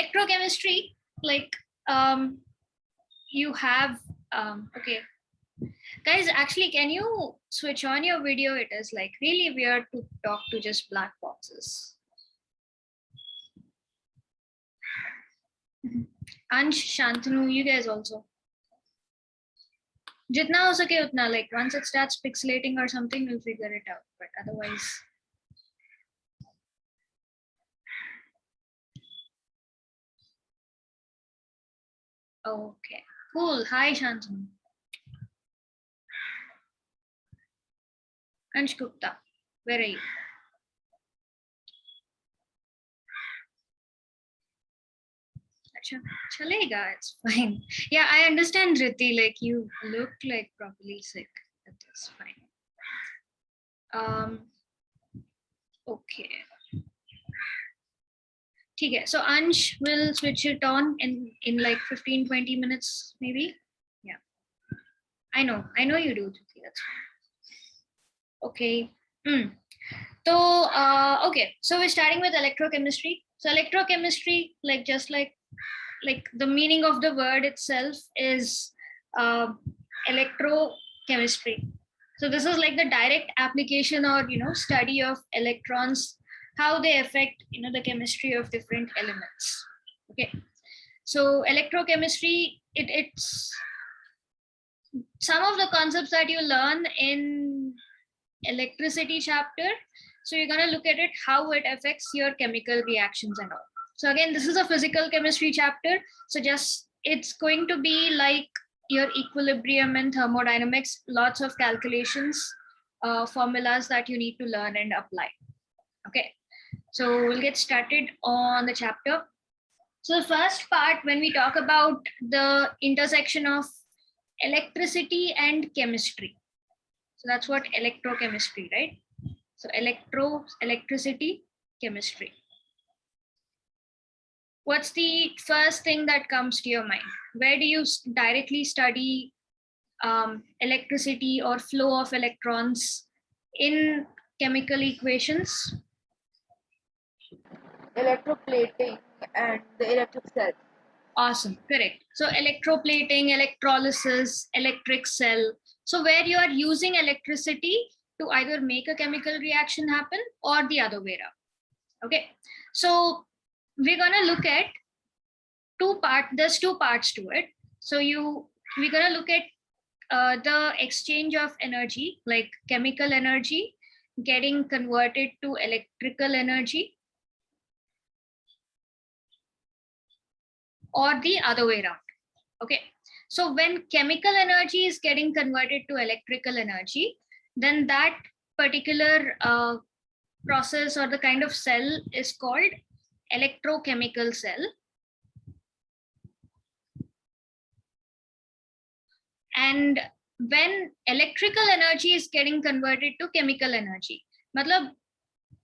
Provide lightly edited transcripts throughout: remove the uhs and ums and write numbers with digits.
electrochemistry, like you have okay. Guys, actually, can you switch on your video? It is like really weird to talk to just black boxes. Ansh, Shantanu, you guys also. Jitna ho sake utna, like once it starts pixelating or something, we'll figure it out. But otherwise. Okay, cool. Hi, Shantanu. Ansh Gupta, where are you? Chalega, it's fine. Yeah, I understand, Riti. Like you look like properly sick. That is fine. Okay. Okay. So Ansh will switch it on in like 15-20 minutes, maybe. Yeah. I know you do, Riti. That's fine. Okay. So okay. So we're starting with electrochemistry. So electrochemistry, like just like the meaning of the word itself is electrochemistry. So this is like the direct application or study of electrons, how they affect the chemistry of different elements. Okay, so electrochemistry, it's some of the concepts that you learn in electricity chapter. So you're going to look at it, how it affects your chemical reactions and all. So again, this is a physical chemistry chapter. So just it's going to be like your equilibrium and thermodynamics, lots of calculations, formulas that you need to learn and apply. Okay, so we'll get started on the chapter. So the first part, when we talk about the intersection of electricity and chemistry. So that's what electrochemistry, right? So electricity, chemistry. What's the first thing that comes to your mind? Where do you directly study electricity or flow of electrons in chemical equations? Electroplating and the electric cell. Awesome, correct. So electroplating, electrolysis, electric cell. So where you are using electricity to either make a chemical reaction happen or the other way around. Okay, so we're gonna look at there's two parts to it. So we're gonna look at the exchange of energy, like chemical energy getting converted to electrical energy, or the other way around. Okay, so when chemical energy is getting converted to electrical energy, then that particular process or the kind of cell is called electrochemical cell. And when electrical energy is getting converted to chemical energy, matlab,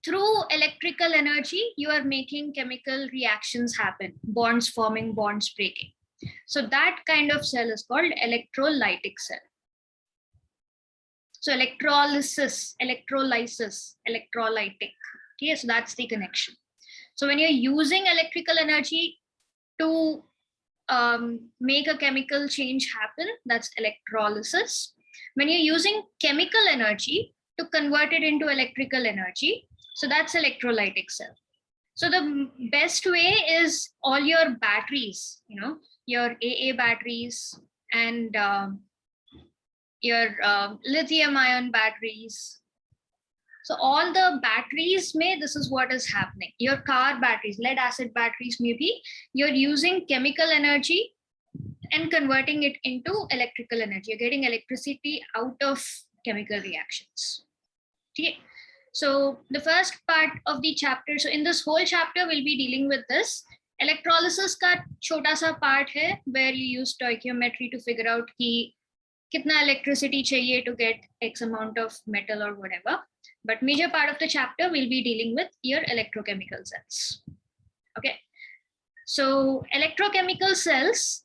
through electrical energy, you are making chemical reactions happen, bonds forming, bonds breaking. So that kind of cell is called electrolytic cell. So electrolysis, electrolytic. Okay, so that's the connection. So when you're using electrical energy to make a chemical change happen, that's electrolysis. When you're using chemical energy to convert it into electrical energy, so that's electrolytic cell. So the best way is all your batteries, your AA batteries and your lithium ion batteries. So all the batteries this is what is happening. Your car batteries, lead acid batteries, maybe you're using chemical energy and converting it into electrical energy. You're getting electricity out of chemical reactions. Okay. So the first part of the chapter, so in this whole chapter, we'll be dealing with this. Electrolysis ka chota sa part hai where you use stoichiometry to figure out ki kitna electricity chahiye to get X amount of metal or whatever. But major part of the chapter will be dealing with your electrochemical cells. Okay. So electrochemical cells,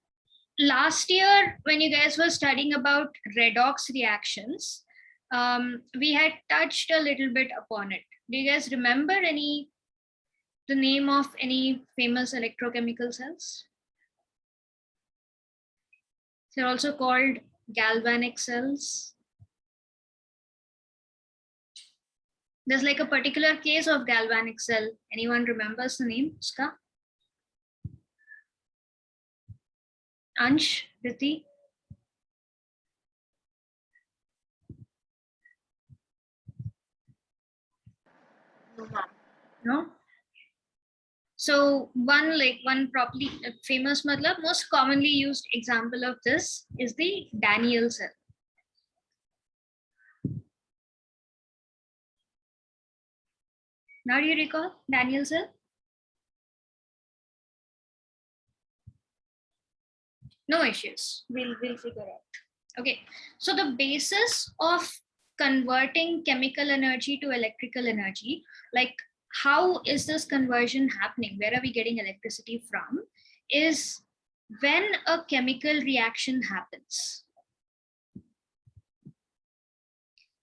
last year when you guys were studying about redox reactions, we had touched a little bit upon it. Do you guys remember the the name of any famous electrochemical cells? They're also called galvanic cells. There's like a particular case of galvanic cell. Anyone remembers the name? Uska? Ansh, Riti? No, ma'am. No? So one properly famous most commonly used example of this is the Daniell cell. Now do you recall Daniell cell? No issues. We'll figure out. Okay. So the basis of converting chemical energy to electrical energy, like how is this conversion happening? Where are we getting electricity from? Is when a chemical reaction happens.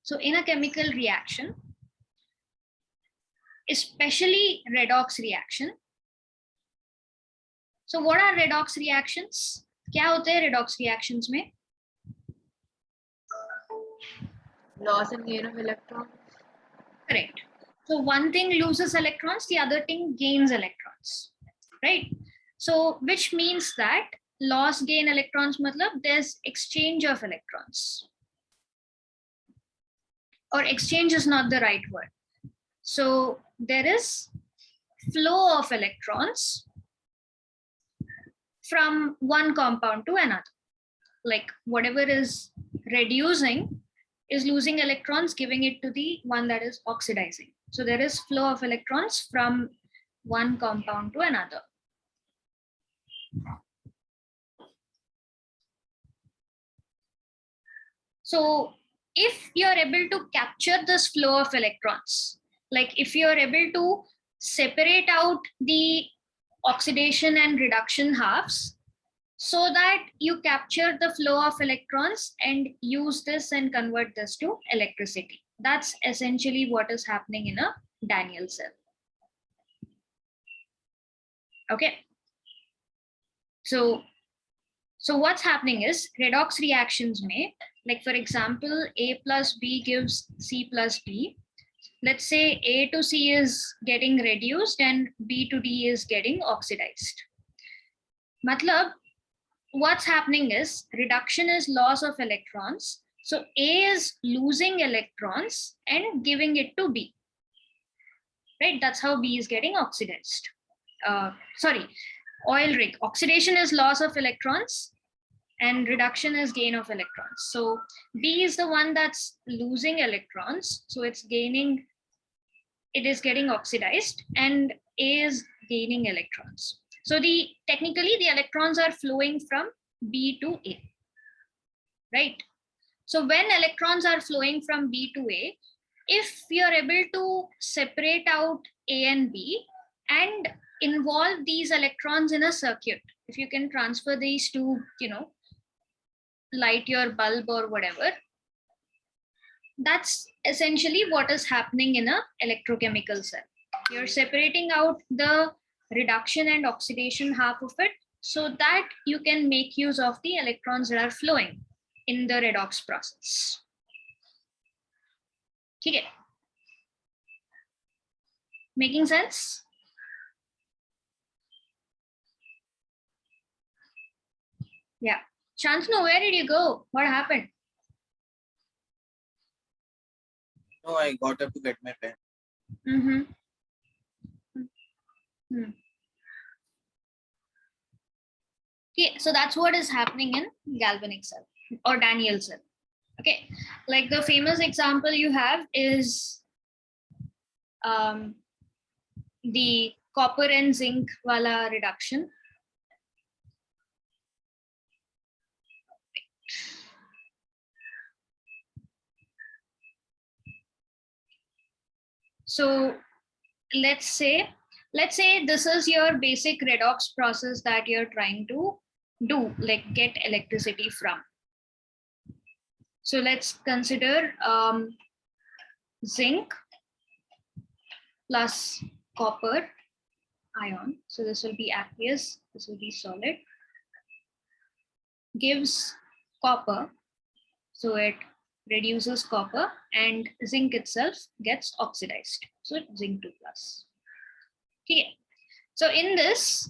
So in a chemical reaction, especially redox reaction. So what are redox reactions? क्या होते हैं redox reactions में? Loss and gain of electrons. Correct. So one thing loses electrons, the other thing gains electrons, right? So which means that loss gain electrons matlab there's exchange of electrons. Or exchange is not the right word. So there is flow of electrons from one compound to another. Like whatever is reducing is losing electrons, giving it to the one that is oxidizing. So there is flow of electrons from one compound to another. So if you're able to capture this flow of electrons, like if you're able to separate out the oxidation and reduction halves, so that you capture the flow of electrons and use this and convert this to electricity. That's essentially what is happening in a Daniell cell. Okay. So what's happening is redox reactions may, like for example, A plus B gives C plus D. Let's say A to C is getting reduced and B to D is getting oxidized. Matlab, what's happening is reduction is loss of electrons. So A is losing electrons and giving it to B, right? That's how B is getting oxidized. Oil rig. Oxidation is loss of electrons and reduction is gain of electrons. So B is the one that's losing electrons. So it is getting oxidized and A is gaining electrons. So technically the electrons are flowing from B to A, right? So when electrons are flowing from B to A, if you're able to separate out A and B and involve these electrons in a circuit, if you can transfer these to, light your bulb or whatever, that's essentially what is happening in a electrochemical cell. You're separating out the reduction and oxidation half of it so that you can make use of the electrons that are flowing in the redox process. Okay. Making sense? Yeah. Shantanu, where did you go? What happened? No, I got up to get my pen. Mm-hmm. Okay, so that's what is happening in galvanic cell or Daniell cell. Okay, like the famous example you have is the copper and zinc wala reduction. So let's say this is your basic redox process that you're trying to do, like get electricity from. So let's consider zinc plus copper ion. So this will be aqueous, this will be solid. Gives copper, so it reduces copper, and zinc itself gets oxidized. So zinc 2 plus. Okay. So in this,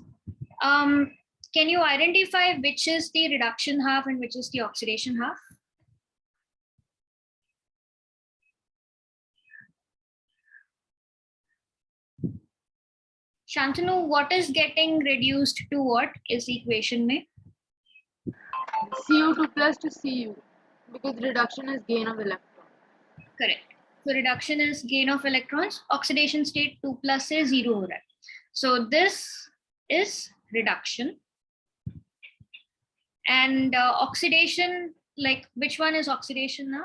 can you identify which is the reduction half and which is the oxidation half? Shantanu, what is getting reduced to what is the equation mein? Cu2 plus to Cu, because reduction is gain of electron. Correct. So reduction is gain of electrons. Oxidation state 2 plus से 0 हो रहा है. So this is reduction. And oxidation, like which one is oxidation now?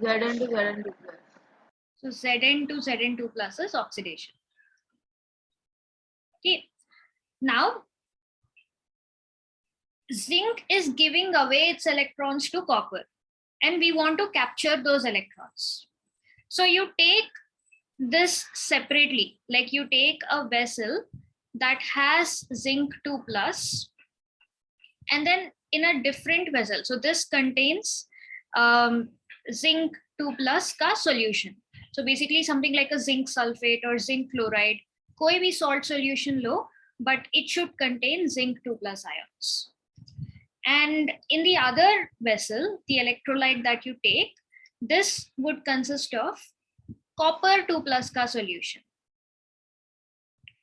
Zn to Zn2 plus. So Zn to Zn2 plus is oxidation. Okay. Now, zinc is giving away its electrons to copper, and we want to capture those electrons. So you take this separately, like you take a vessel that has zinc 2 plus, and then in a different vessel. So this contains zinc 2 plus ka solution. So basically something like a zinc sulfate or zinc chloride, koi bhi salt solution lo, but it should contain zinc 2 plus ions. And in the other vessel, the electrolyte that you take, this would consist of copper 2 plus ka solution.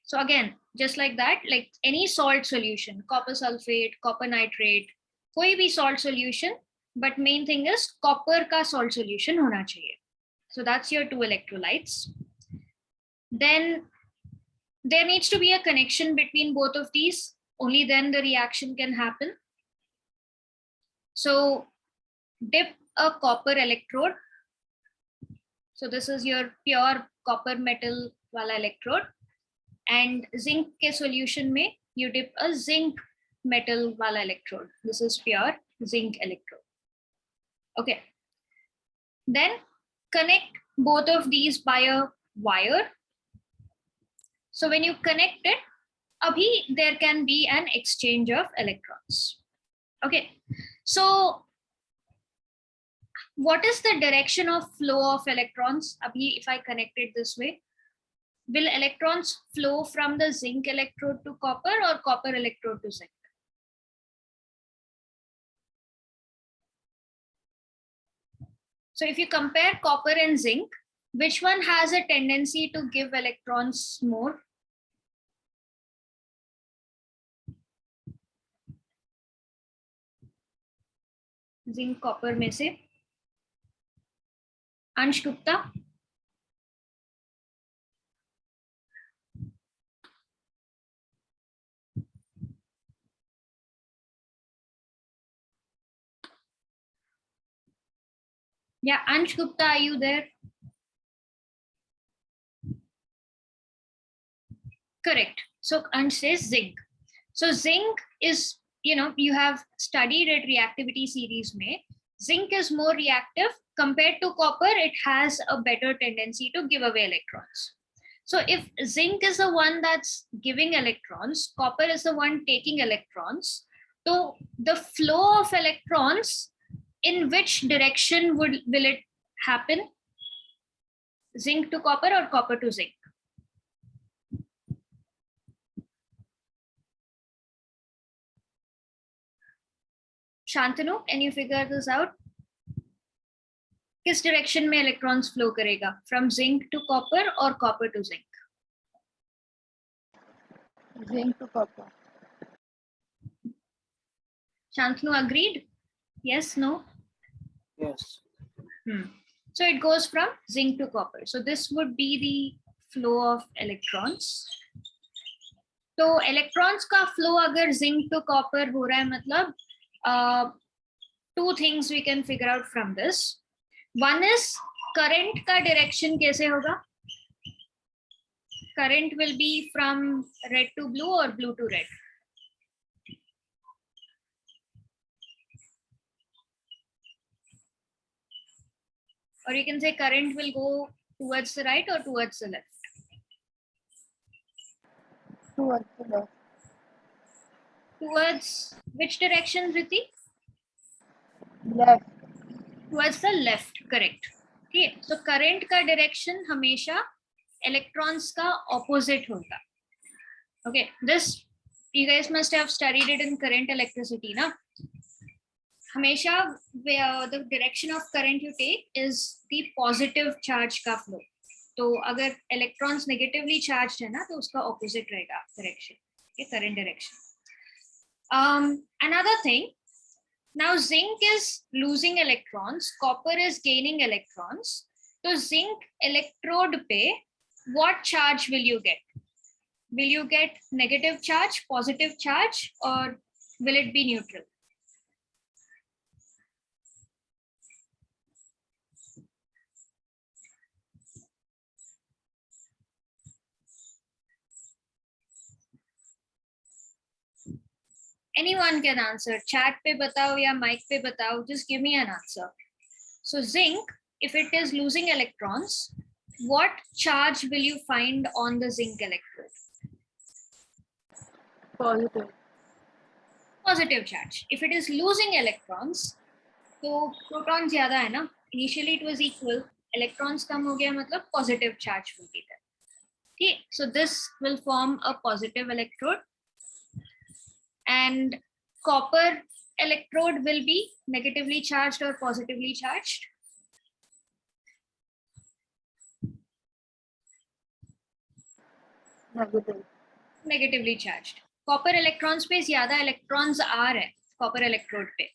So again, just like that, like any salt solution, copper sulfate, copper nitrate, koi bhi salt solution, but main thing is copper ka salt solution hona chahiye. So that's your two electrolytes. Then there needs to be a connection between both of these. Only then the reaction can happen. So dip a copper electrode. So this is your pure copper metal wala electrode. And zinc ke solution mein you dip a zinc metal wala electrode. This is pure zinc electrode. Okay. Then connect both of these by a wire. So when you connect it, abhi there can be an exchange of electrons. Okay. So what is the direction of flow of electrons? Abhi, if I connect it this way, will electrons flow from the zinc electrode to copper or copper electrode to zinc? So if you compare copper and zinc, which one has a tendency to give electrons more? Zinc copper में से अंश Gupta. Yeah, Ansh Gupta, are you there? Correct. So Ansh says zinc. So zinc is, you have studied it reactivity series mein. Zinc is more reactive compared to copper. It has a better tendency to give away electrons. So if zinc is the one that's giving electrons, copper is the one taking electrons. So the flow of electrons, in which direction will it happen? Zinc to copper or copper to zinc? Shantanu, can you figure this out? किस direction में electrons flow करेगा? From zinc to copper or copper to zinc? Zinc to copper. Shantanu agreed? Yes, no? Yes. So it goes from zinc to copper. So this would be the flow of electrons. So electrons का flow अगर zinc to copper हो रहा है मतलब two things we can figure out from this. One is current का direction कैसे होगा? Current will be from red to blue or blue to red. Or you can say current will go towards the right or towards the left. Towards the left. Towards which direction, Riti? Left. Towards the left, correct. Okay, so current का direction हमेशा electrons का opposite होगा. Okay, this you guys must have studied it in current electricity, na? हमेशा the direction of current you take is the positive charge का flow. तो अगर electrons negatively charged है ना, तो उसका opposite रहेगा direction. Okay, current direction. Another thing. Now zinc is losing electrons, copper is gaining electrons. So zinc electrode पे what charge will you get? Will you get negative charge, positive charge, or will it be neutral? Anyone can answer. Chat pe batao ya mic pe batao. Just give me an answer. So zinc, if it is losing electrons, what charge will you find on the zinc electrode? Positive. Positive charge. If it is losing electrons, तो protons ज़्यादा है ना? Initially it was equal. Electrons कम हो गया मतलब positive charge will be there. Okay, so this will form a positive electrode. And copper electrode will be negatively charged or positively charged. Negative. Negatively charged. Copper electrons पे ज़्यादा electrons आ रहे हैं copper electrode पे.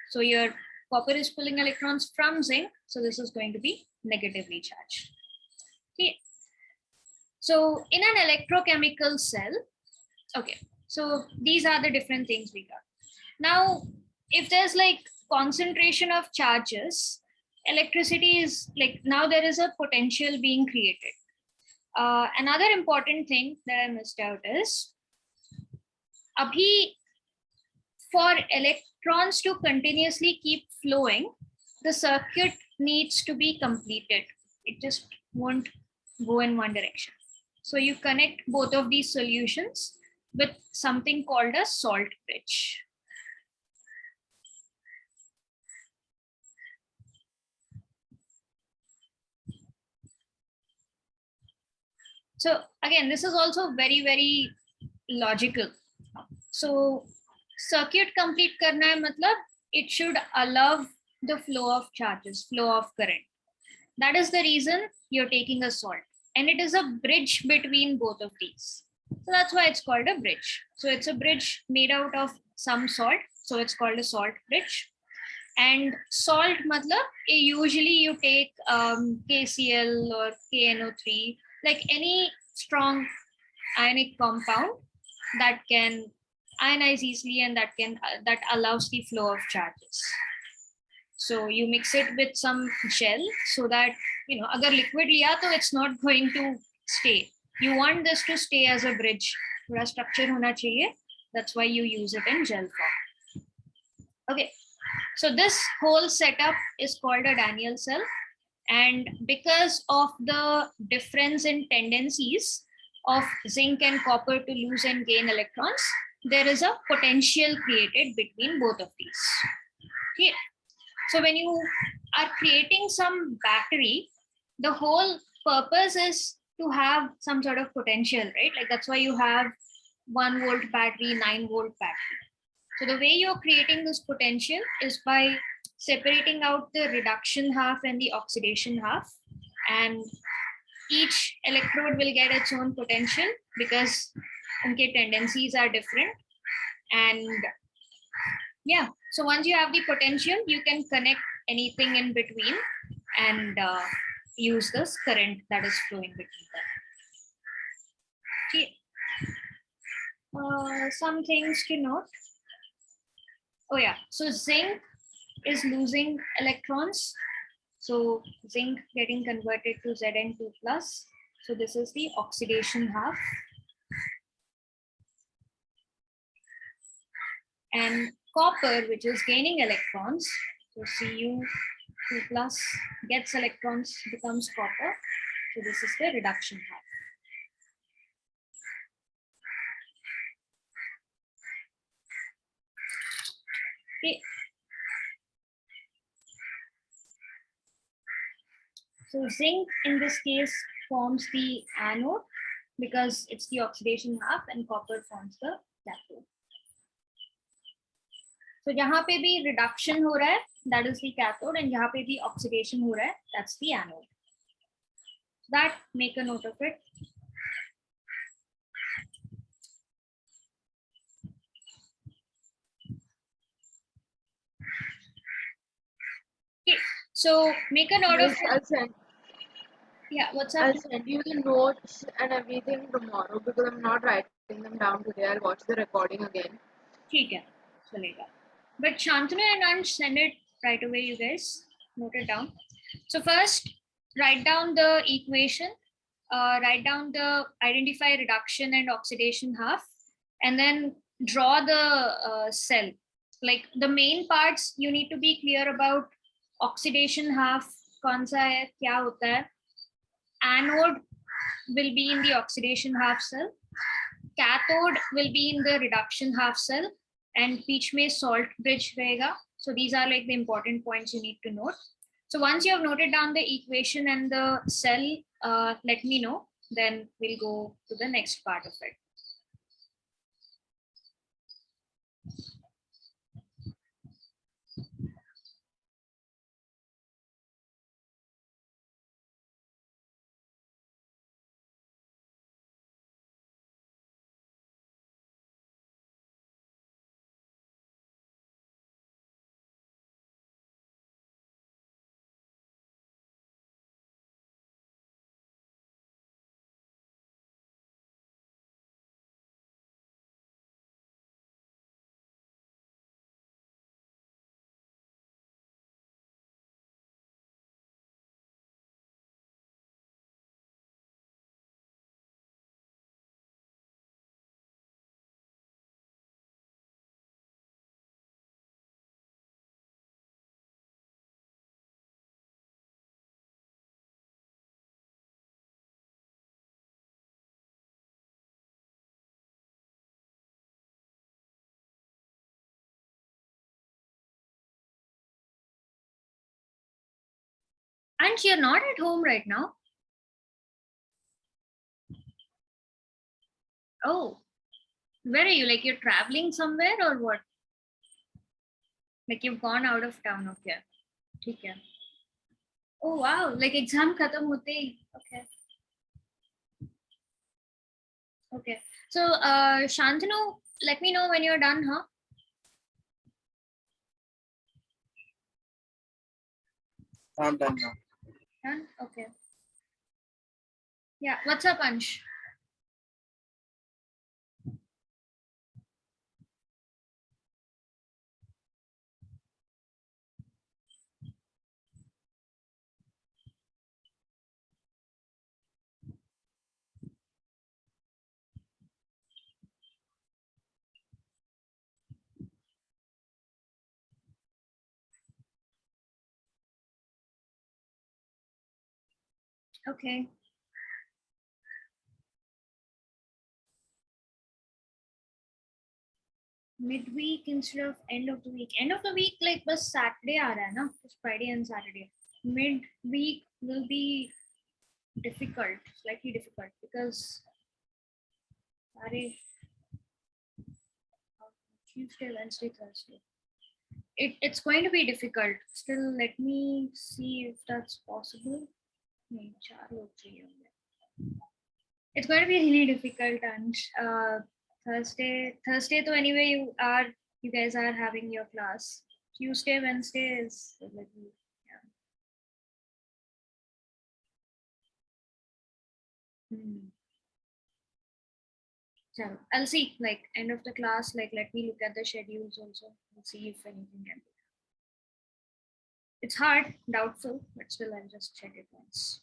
So your copper is pulling electrons from zinc. So this is going to be negatively charged. Okay. So in an electrochemical cell, okay. So these are the different things we got. Now, if there's like concentration of charges, electricity is like now there is a potential being created. Another important thing that I missed out is abhi for electrons to continuously keep flowing, the circuit needs to be completed. It just won't go in one direction. So you connect both of these solutions with something called a salt bridge. So again, this is also very, very logical. So circuit complete karna hai matlab it should allow the flow of charges, flow of current. That is the reason you're taking a salt. And it is a bridge between both of these. So that's why it's called a bridge. So it's a bridge made out of some salt. So it's called a salt bridge. And salt matlab usually you take KCl or KNO3, like any strong ionic compound that can ionize easily and that allows the flow of charges. So you mix it with some gel so that, you know, agar liquid liya to it's not going to stay. You want this to stay as a bridge. Thoda structure hona chahiye. That's why you use it in gel form. Okay. So this whole setup is called a Daniell cell. And because of the difference in tendencies of zinc and copper to lose and gain electrons, there is a potential created between both of these. Okay. So when you are creating some battery, the whole purpose is to have some sort of potential, right? Like that's why you have 1 volt battery, 9 volt battery. So the way you're creating this potential is by separating out the reduction half and the oxidation half. And each electrode will get its own potential because unke tendencies are different. And yeah, so once you have the potential, you can connect anything in between and use this current that is flowing between them. Okay. Some things to note. Oh yeah, so zinc is losing electrons. So zinc getting converted to Zn2 plus. So this is the oxidation half. And copper, which is gaining electrons, so Cu2 plus gets electrons, becomes copper. So this is the reduction half. Okay. So zinc in this case forms the anode because it's the oxidation half, and copper forms the cathode. So जहाँ पे भी reduction हो रहा है, that is the cathode, and जहाँ पे भी oxidation हो रहा है, that's the anode. That, make a note of it. Okay, so make a note of it. Yeah, what's up? I'll send you the notes and everything tomorrow because I'm not writing them down today. I'll watch the recording again. ठीक है, चलेगा. But Shantanu and Ansh, send it right away, you guys. Note it down. So first, write down the equation. Write down the identify reduction and oxidation half, and then draw the cell. Like the main parts, you need to be clear about oxidation half. कौन सा है, क्या होता है? Anode will be in the oxidation half cell. Cathode will be in the reduction half cell, and बीच में salt bridge रहेगा. So these are like the important points you need to note. So once you have noted down the equation and the cell, let me know. Then we'll go to the next part of it. And you're not at home right now. Oh, where are you? Like you're traveling somewhere or what? Like you've gone out of town. Okay. ठीक है. Oh wow, like exam खत्म होते ही. Okay. Okay. So Shantanu, let me know when you're done, huh? I'm done now. Done? Okay. Yeah, what's up, Ansh? Okay. Midweek instead of end of the week. End of the week, like बस Saturday आ रहा है ना? Just Friday and Saturday. Midweek will be difficult, slightly difficult because Friday, Tuesday, Wednesday, Thursday. It's going to be difficult. Still, let me see if that's possible. नहीं, 4 लोग चाहिए होंगे. It's going to be really difficult, and Thursday. So anyway, you guys are having your class. Tuesday, Wednesday is a little, yeah. So I'll see. Like end of the class, like let me look at the schedules also. We'll see if anything can be. It's hard, doubtful, but still I'll just check it once.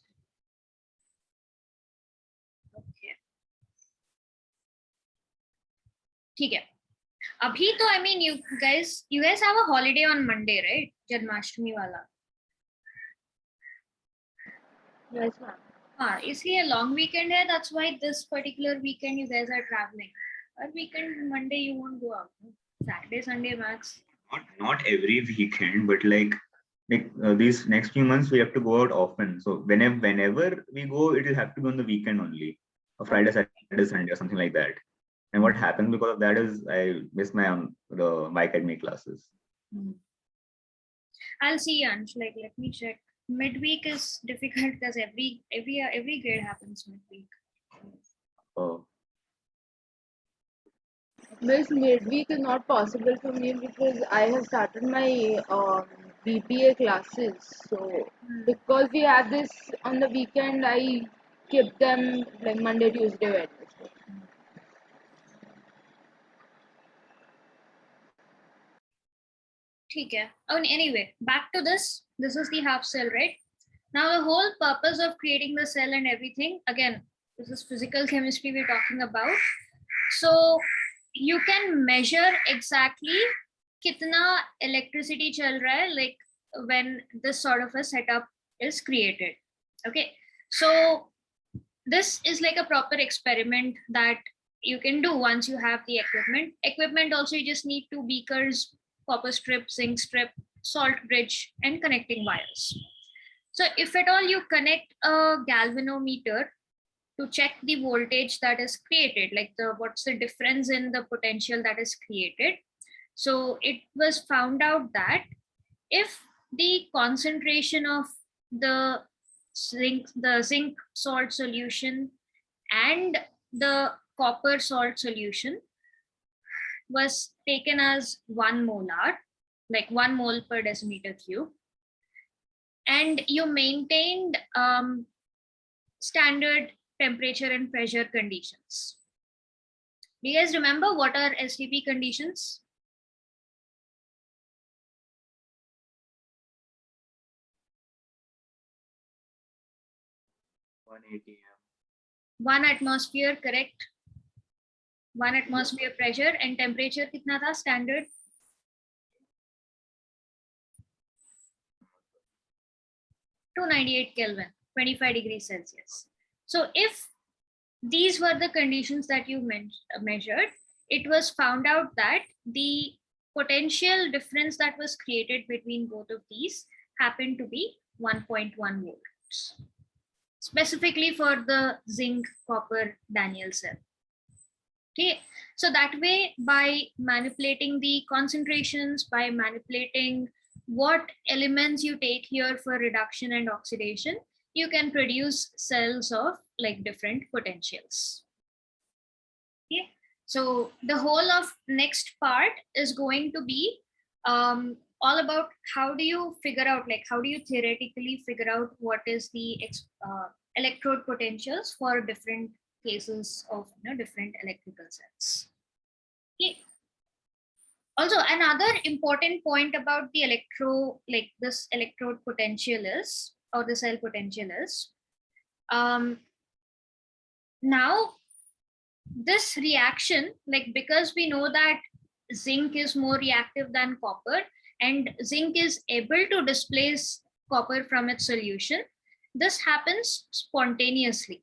Okay. ठीक है. अभी तो I mean you guys have a holiday on Monday, right? Janmashtami वाला. Yes, ma'am. हाँ, इसलिए long weekend है. That's why this particular weekend you guys are traveling. But weekend Monday you won't go out. Saturday, Sunday max not every weekend, but like these next few months we have to go out often. So whenever we go, it will have to be on the weekend only, or Friday, Saturday, Sunday, or something like that. And what happens because of that is I miss my the bioacademy classes. I'll see, Ansh. Like, let me check. Midweek is difficult because every grade happens midweek. Oh, This midweek is not possible for me because I have started my BPA classes. So because we have this on the weekend, I keep them like Monday, Tuesday, Wednesday. Okay. Oh, anyway, back to this. This is the half cell, right? Now the whole purpose of creating the cell and everything, again, this is physical chemistry we're talking about. So you can measure exactly kitna electricity chal raha hai, like when this sort of a setup is created. Okay. So this is like a proper experiment that you can do once you have the equipment. Equipment also, you just need 2 beakers, copper strip, zinc strip, salt bridge, and connecting wires. So if at all you connect a galvanometer to check the voltage that is created, like what's the difference in the potential that is created. So it was found out that if the concentration of the zinc salt solution and the copper salt solution was taken as 1 molar, like 1 mole per decimeter cube, and you maintained standard temperature and pressure conditions. Do you guys remember what are STP conditions? ATM. 1 atmosphere, correct? 1 atmosphere pressure, and temperature kitna tha standard? (298 Kelvin, 25 degrees Celsius. So if these were the conditions that you measured, it was found out that the potential difference that was created between both of these happened to be 1.1 volts, specifically for the zinc copper Daniell cell. Okay, so that way, by manipulating the concentrations, by manipulating what elements you take here for reduction and oxidation, you can produce cells of like different potentials. Okay, so the whole of next part is going to be all about how do you figure out, like how do you theoretically figure out what is the electrode potentials for different cases of different electrical cells. Okay. Also, another important point about the this electrode potential is, or the cell potential is, now this reaction, like because we know that zinc is more reactive than copper and zinc is able to displace copper from its solution, this happens spontaneously.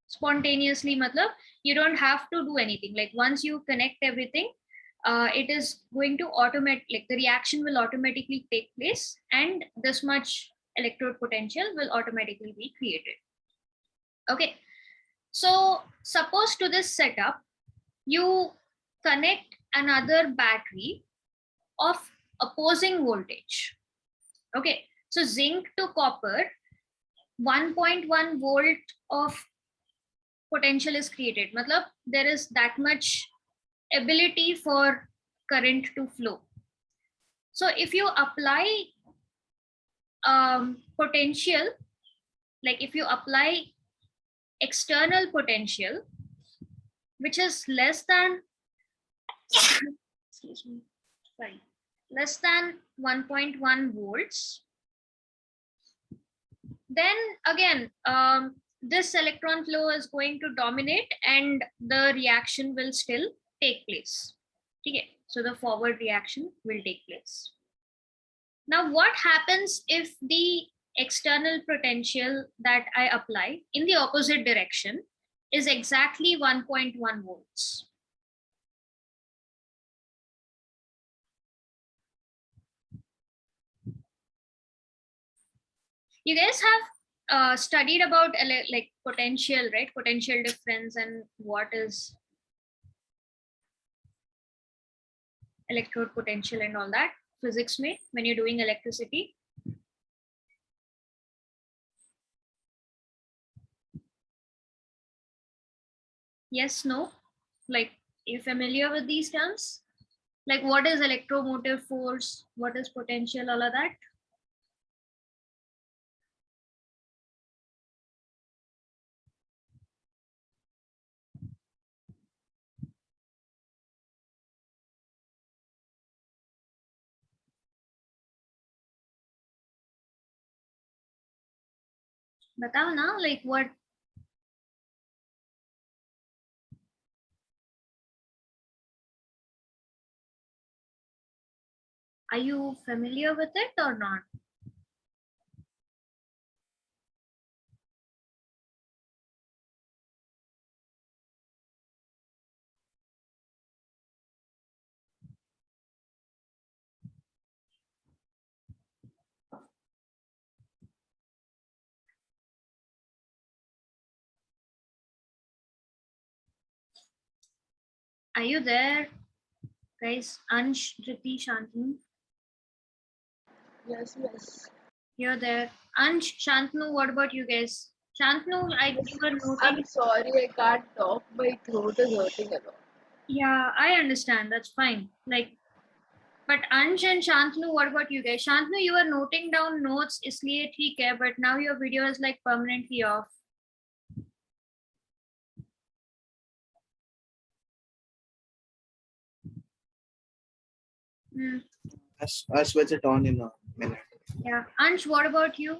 Spontaneously matlab you don't have to do anything. Like once you connect everything, it is going to like the reaction will automatically take place and this much electrode potential will automatically be created. Okay, so suppose to this setup you connect another battery of opposing voltage. Okay, so zinc to copper, 1.1 volt of potential is created. Matlab there is that much ability for current to flow. So if you apply potential, like if you apply external potential, which is less than, excuse me, sorry, less than 1.1 volts, then again, this electron flow is going to dominate and the reaction will still take place. Okay, so the forward reaction will take place. Now, what happens if the external potential that I apply in the opposite direction is exactly 1.1 volts? You guys have studied about like potential, right? Potential difference and what is electrode potential and all that, physics में when you're doing electricity. Yes, no? Like, you familiar with these terms? Like, what is electromotive force? What is potential? All of that? Batao na, like what? Are you familiar with it or not? Are you there, guys? Ansh, Driti, Shantanu, Yes, yes. you're there. Ansh, Shantanu, what about you guys? Shantanu, you were noting. I'm sorry, I can't talk. My throat is hurting a lot. Yeah, I understand. That's fine. Like, but Ansh and Shantanu, what about you guys? Shantanu, you were noting down notes, इसलिए ठीक है, but now your video is like permanently off. Hmm. I'll switch it on in a minute. Yeah. Ansh, what about you?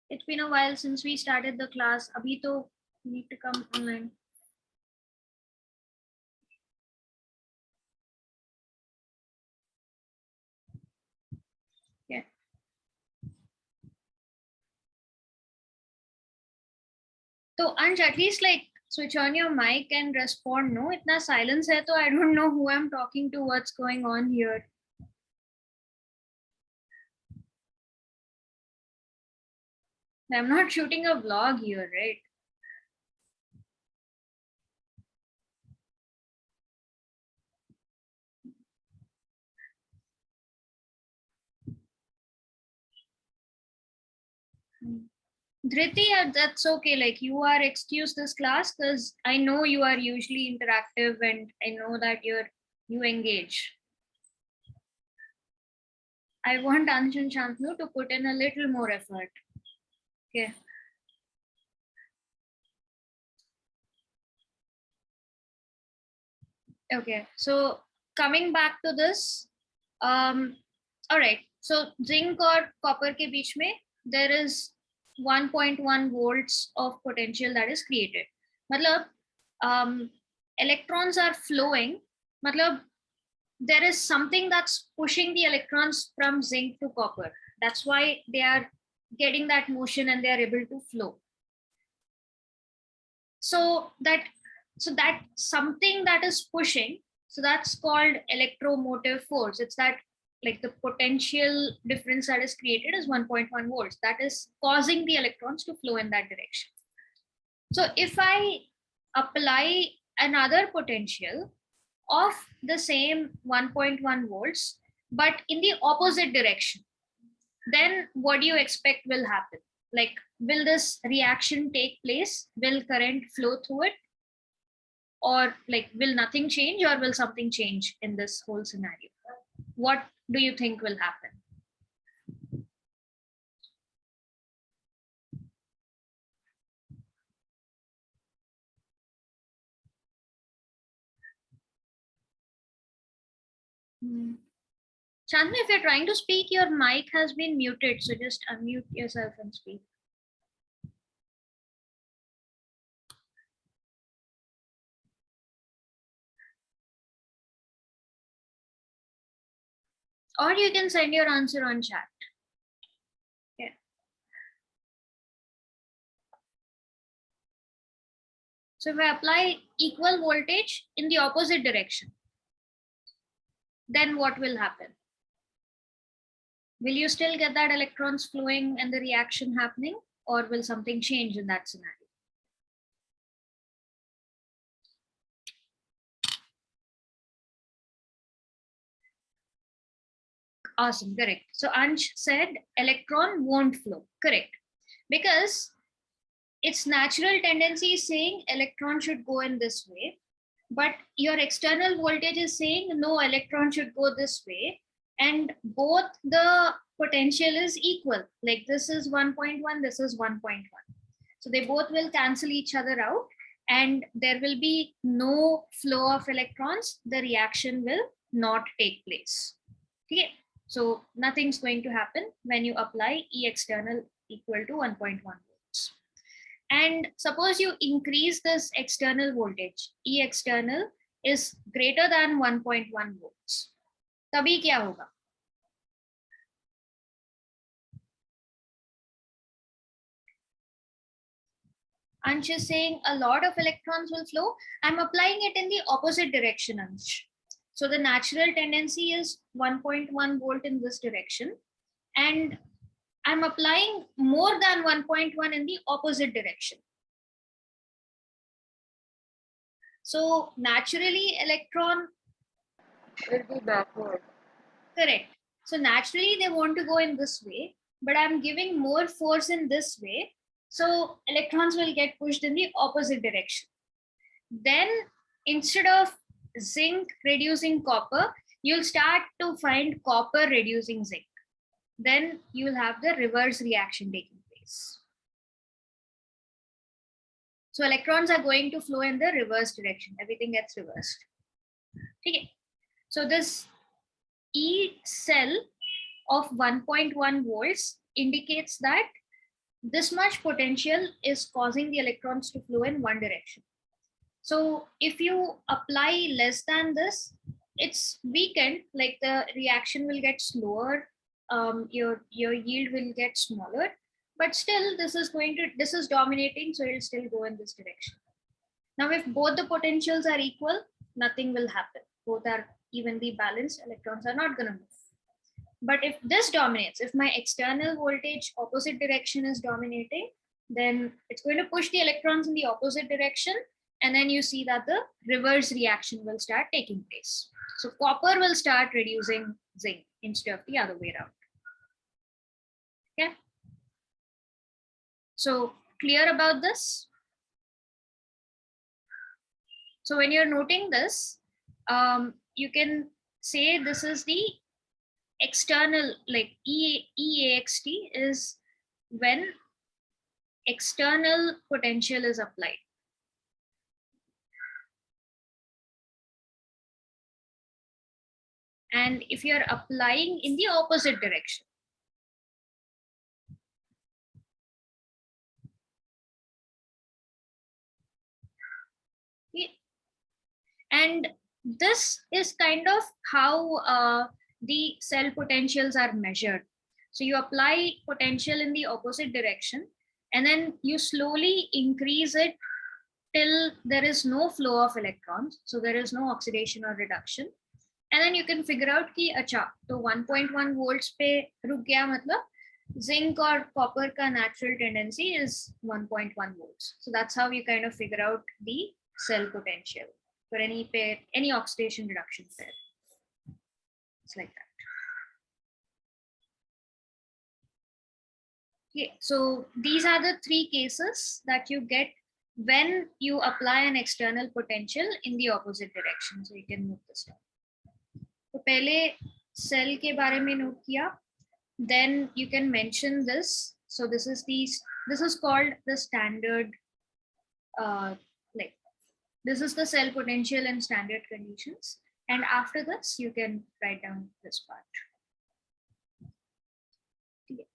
It's been a while since we started the class. Abhi to need to come online. Yeah. So Ansh, at least like switch on your mic and respond. No, itna silence hai, to I don't know who I'm talking to. What's going on here? I'm not shooting a vlog here, right? Dhriti, that's okay. Like, you are excused this class because I know you are usually interactive and I know that you engage. I want Ansh and Shantanu to put in a little more effort. Okay. Okay. So coming back to this, all right. So zinc or copper ke beech mein, there is 1.1 volts of potential that is created. Matlab, electrons are flowing. Matlab, there is something that's pushing the electrons from zinc to copper. That's why they are getting that motion and they are able to flow. So that something that is pushing, so that's called electromotive force. It's that like the potential difference that is created is 1.1 volts that is causing the electrons to flow in that direction. So if I apply another potential of the same 1.1 volts but in the opposite direction, then what do you expect will happen? Like, will this reaction take place? Will current flow through it? Or like, will nothing change or will something change in this whole scenario? What do you think will happen? Chandni, if you're trying to speak, your mic has been muted, so just unmute yourself and speak. Or you can send your answer on chat. Okay. So if I apply equal voltage in the opposite direction, then what will happen? Will you still get that electrons flowing and the reaction happening, or will something change in that scenario? Awesome, correct. So Ansh said electron won't flow, correct. Because its natural tendency is saying electron should go in this way, but your external voltage is saying no, electron should go this way, and both the potential is equal. Like this is 1.1, this is 1.1. So they both will cancel each other out, and there will be no flow of electrons. The reaction will not take place. Okay. So nothing's going to happen when you apply E external equal to 1.1 volts. And suppose you increase this external voltage, E external is greater than 1.1 volts. तभी क्या होगा? Ansh is saying a lot of electrons will flow. I'm applying it in the opposite direction, Ansh. So the natural tendency is 1.1 volt in this direction, and I'm applying more than 1.1 in the opposite direction. So naturally electron will be backward. Correct. So naturally they want to go in this way, but I'm giving more force in this way. So electrons will get pushed in the opposite direction. Then instead of zinc reducing copper, you'll start to find copper reducing zinc. Then you'll have the reverse reaction taking place. So electrons are going to flow in the reverse direction. Everything gets reversed. Okay. So this E cell of 1.1 volts indicates that this much potential is causing the electrons to flow in one direction. So if you apply less than this, it's weakened, like the reaction will get slower, your yield will get smaller, but still this is dominating, so it'll still go in this direction. Now if both the potentials are equal, nothing will happen. Both are evenly balanced, electrons are not going to move. But if this dominates, if my external voltage opposite direction is dominating, then it's going to push the electrons in the opposite direction, and then you see that the reverse reaction will start taking place. So copper will start reducing zinc instead of the other way around. Okay. So clear about this? So when you're noting this, you can say this is the external, like EAXT is when external potential is applied. And if you're applying in the opposite direction, okay. And this is kind of how the cell potentials are measured. So you apply potential in the opposite direction, and then you slowly increase it till there is no flow of electrons. So there is no oxidation or reduction. And then you can figure out कि अच्छा तो 1.1 volts पे रुक गया, मतलब zinc or copper का natural tendency is 1.1 volts. So that's how you kind of figure out the cell potential for any pair, any oxidation reduction pair. It's like that. Okay, so these are the three cases that you get when you apply an external potential in the opposite direction. So you can move this down. तो पहले cell के बारे में note किया. Then you can mention this. So this is called the standard, like this is the cell potential in standard conditions. And after this, you can write down this part. Okay.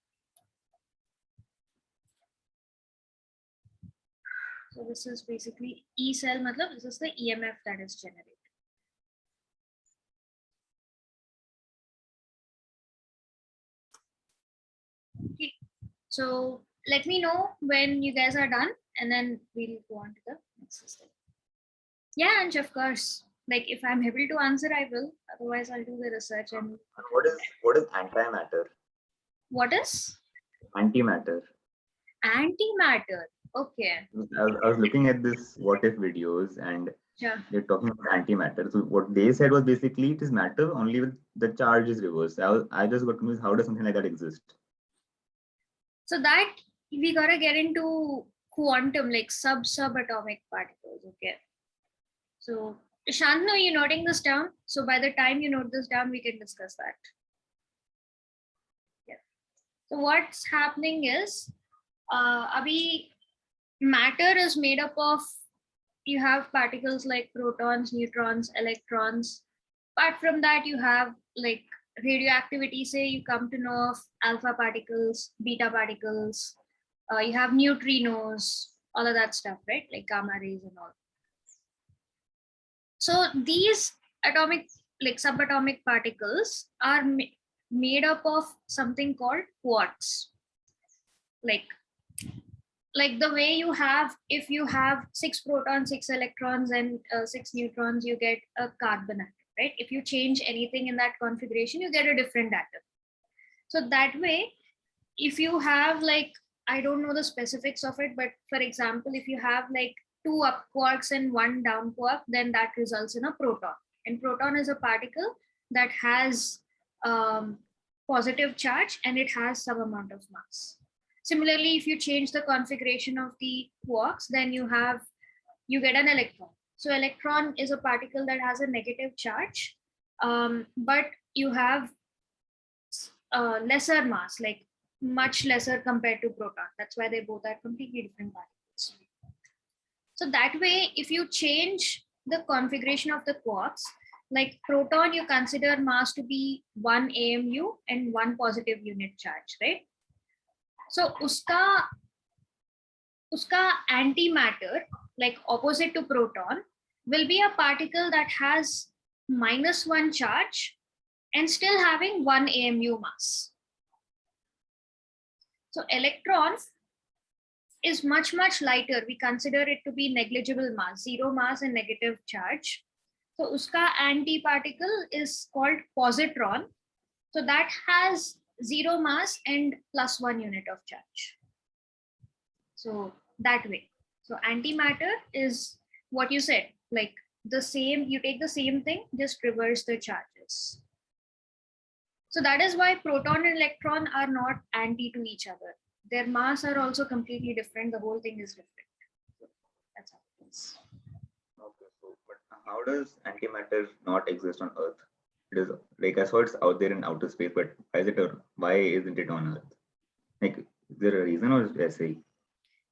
So this is basically E cell, matlab this is the EMF that is generated. Okay. So let me know when you guys are done, and then we'll go on to the next system. Yeah, and of course, like if I'm able to answer, I will. Otherwise, I'll do the research. And What is antimatter? What is Antimatter. antimatter? Okay. I was looking at this what if videos and Yeah. they're talking about antimatter. So what they said was basically it is matter only with the charge is reversed. I just got confused. How does something like that exist? So that we gotta get into quantum, like subatomic particles. Okay. So Shantanu, are you noting this down? So by the time you note this down, we can discuss that. Yeah. So what's happening is, Abhi, matter is made up of, you have particles like protons, neutrons, electrons. Apart from that, you have like radioactivity, say you come to know of alpha particles, beta particles, you have neutrinos, all of that stuff, right? Like gamma rays and all. So these atomic, like subatomic particles are made up of something called quarks. Like the way you have, if you have 6 protons, 6 electrons, and 6 neutrons, you get a carbon atom, right? If you change anything in that configuration, you get a different atom. So that way, if you have like, I don't know the specifics of it, but for example, if you have like 2 up quarks and 1 down quark, then that results in a proton. And proton is a particle that has positive charge and it has some amount of mass. Similarly, if you change the configuration of the quarks, then you get an electron. So electron is a particle that has a negative charge, but you have lesser mass, like much lesser compared to proton. That's why they both are completely different particles. So that way, if you change the configuration of the quarks, like proton, you consider mass to be 1 AMU and 1 positive unit charge, right? So uska antimatter, like opposite to proton, will be a particle that has -1 charge and still having 1 AMU mass. So electron is much lighter. We consider it to be negligible mass, 0 mass and negative charge. So uska antiparticle is called positron. So that has 0 mass and +1 unit of charge. So that way. So antimatter is what you said, like the same, you take the same thing, just reverse the charges. So that is why proton and electron are not anti to each other. Their mass are also completely different. The whole thing is different. So that's how it is. Okay, so but how does antimatter not exist on Earth? It is like I saw it's out there in outer space, but why isn't it on Earth? Like, is there a reason or is it SAE?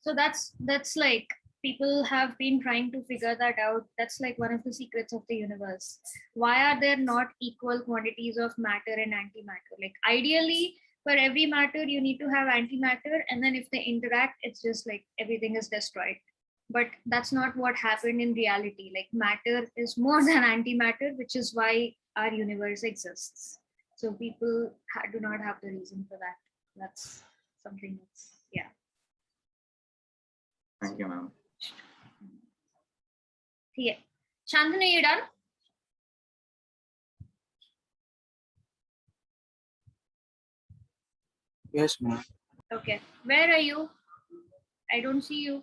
So that's like, people have been trying to figure that out. That's like one of the secrets of the universe. Why are there not equal quantities of matter and antimatter? Like ideally, for every matter, you need to have antimatter, and then if they interact, it's just like everything is destroyed. But that's not what happened in reality. Like matter is more than antimatter, which is why our universe exists. So people do not have the reason for that. That's something that's, yeah. Thank you, ma'am. Yeah. Shantanu, you done? Yes, ma'am. Okay. Where are you? I don't see you.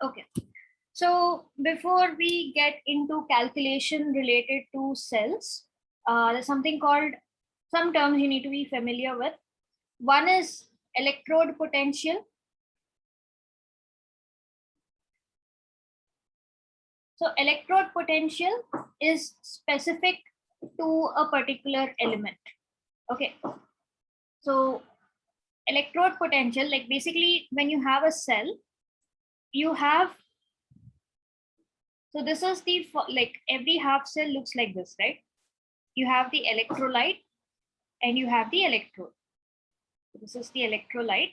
Okay. So before we get into calculation related to cells, there's something called, some terms you need to be familiar with. One is electrode potential. So electrode potential is specific to a particular element. Okay. So electrode potential, like basically when you have a cell, you have, so this is the, like every half cell looks like this, right? You have the electrolyte and you have the electrode. This is the electrolyte.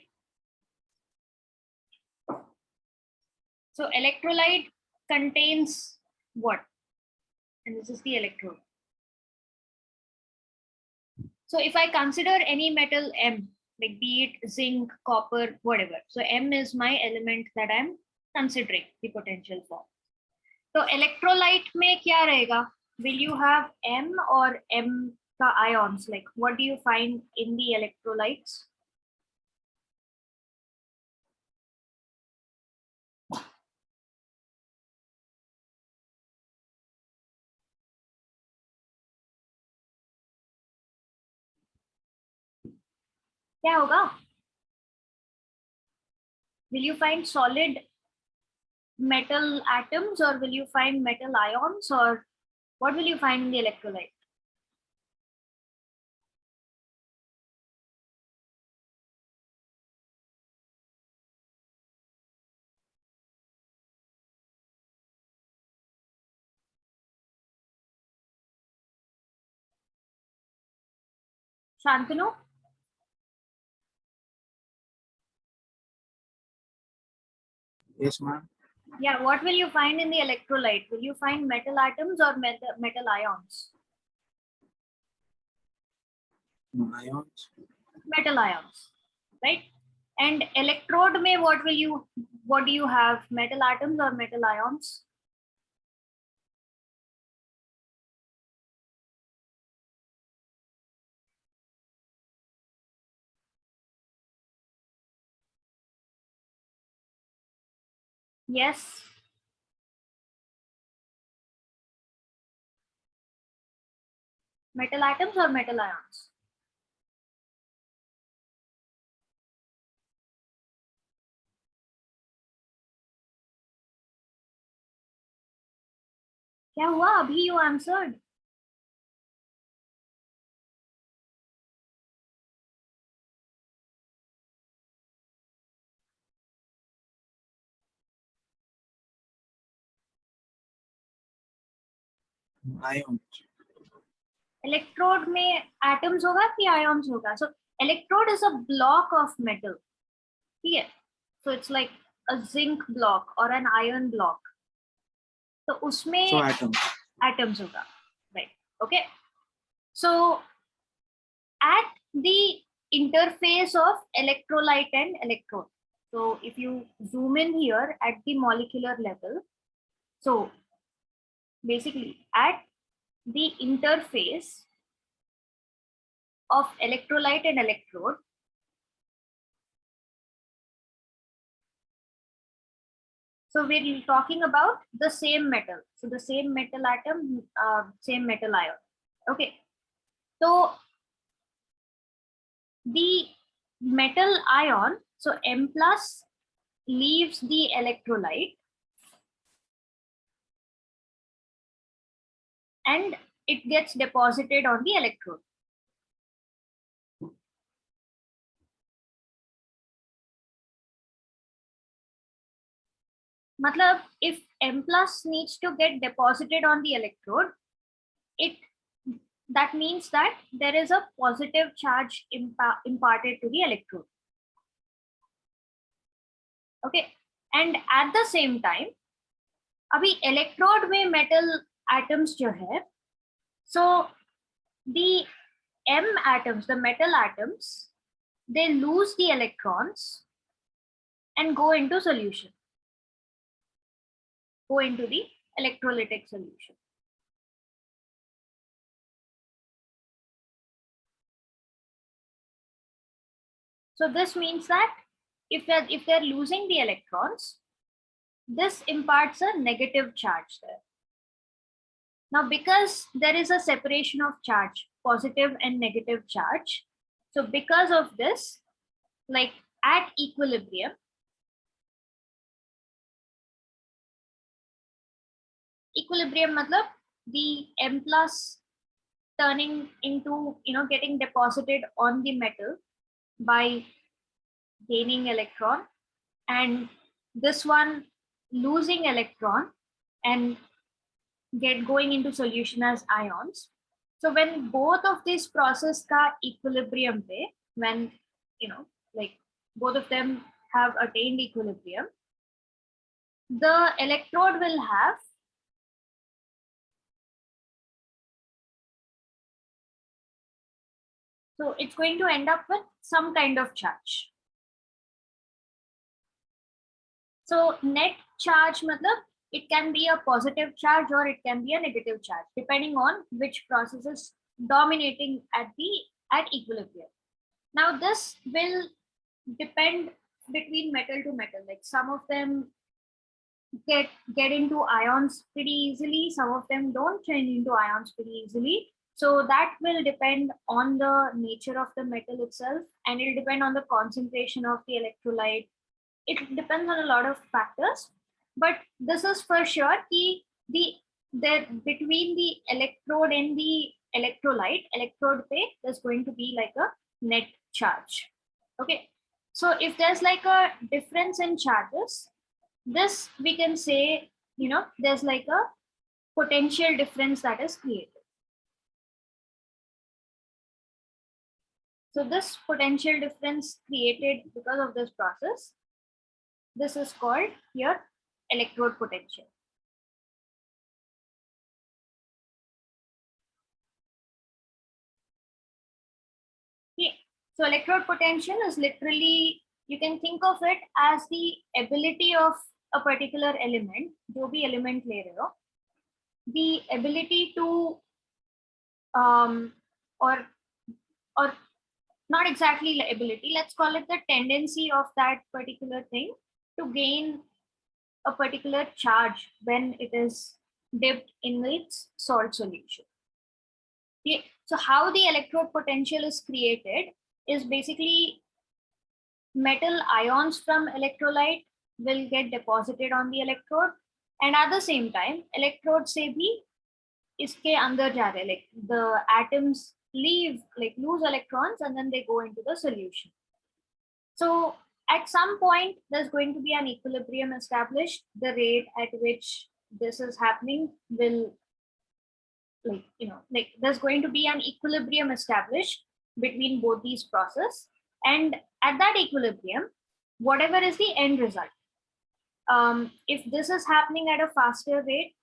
So electrolyte contains what? And this is the electrode. So if I consider any metal M, like be it zinc, copper, whatever. So M is my element that I'm considering the potential for. So electrolyte में क्या रहेगा? Will you have M or M का ions? Like what do you find in the electrolytes? क्या होगा? Will you find solid metal atoms or will you find metal ions or what will you find in the electrolyte? Shantanu? Yes, ma'am. Yeah, what will you find in the electrolyte? Will you find metal atoms or metal ions? Ions. Metal ions, right? And electrode mein what do you have? Metal atoms or metal ions? Yes. Metal atoms or metal ions? क्या हुआ? अभी you answered. Ions. Electrode में atoms होगा कि ions होगा? So electrode is a block of metal. ठीक है? So it's like a zinc block or an iron block. तो उसमें So atoms. atoms होगा, right? Okay. So at the interface of electrolyte and electrode. So if you zoom in here at the molecular level, so basically at the interface of electrolyte and electrode, so we're talking about the same metal. So the same metal atom, same metal ion. Okay. So the metal ion, so M plus leaves the electrolyte and it gets deposited on the electrode. Matlab, if M plus needs to get deposited on the electrode, that means that there is a positive charge imparted to the electrode. Okay, and at the same time, अभी electrode में metal atoms जो है, so the M atoms, the metal atoms, they lose the electrons and go into solution, go into the electrolytic solution. So this means that if they're losing the electrons, this imparts a negative charge there. Now, because there is a separation of charge, positive and negative charge, so because of this, like at equilibrium, matlab the M plus turning into, getting deposited on the metal by gaining electron, and this one losing electron and going into solution as ions. So when both of these process ka equilibrium pe, when like both of them have attained equilibrium, the electrode will have So it's going to end up with some kind of charge. So net charge matlab, it can be a positive charge or it can be a negative charge, depending on which process is dominating at equilibrium. Now this will depend between metal to metal. Like some of them get into ions pretty easily, some of them don't change into ions pretty easily. So that will depend on the nature of the metal itself, and it'll depend on the concentration of the electrolyte. It depends on a lot of factors, but this is for sure key the between the electrode and the electrolyte, electrode पे, there's going to be like a net charge. Okay, so if there's like a difference in charges, this we can say, there's like a potential difference that is created. So this potential difference created because of this process, this is called your electrode potential. Okay. So electrode potential is literally, you can think of it as the ability of a particular element, जो भी element ले रहे हो, the ability to or not exactly ability, let's call it the tendency of that particular thing to gain a particular charge when it is dipped in its salt solution. Okay. So how the electrode potential is created is basically metal ions from electrolyte will get deposited on the electrode, and at the same time electrode से भी इसके अंदर जा रहे, like the atoms lose electrons and then they go into the solution. So at some point there's going to be an equilibrium established. The rate at which this is happening will there's going to be an equilibrium established between both these processes, and at that equilibrium, whatever is the end result, if this is happening at a faster rate,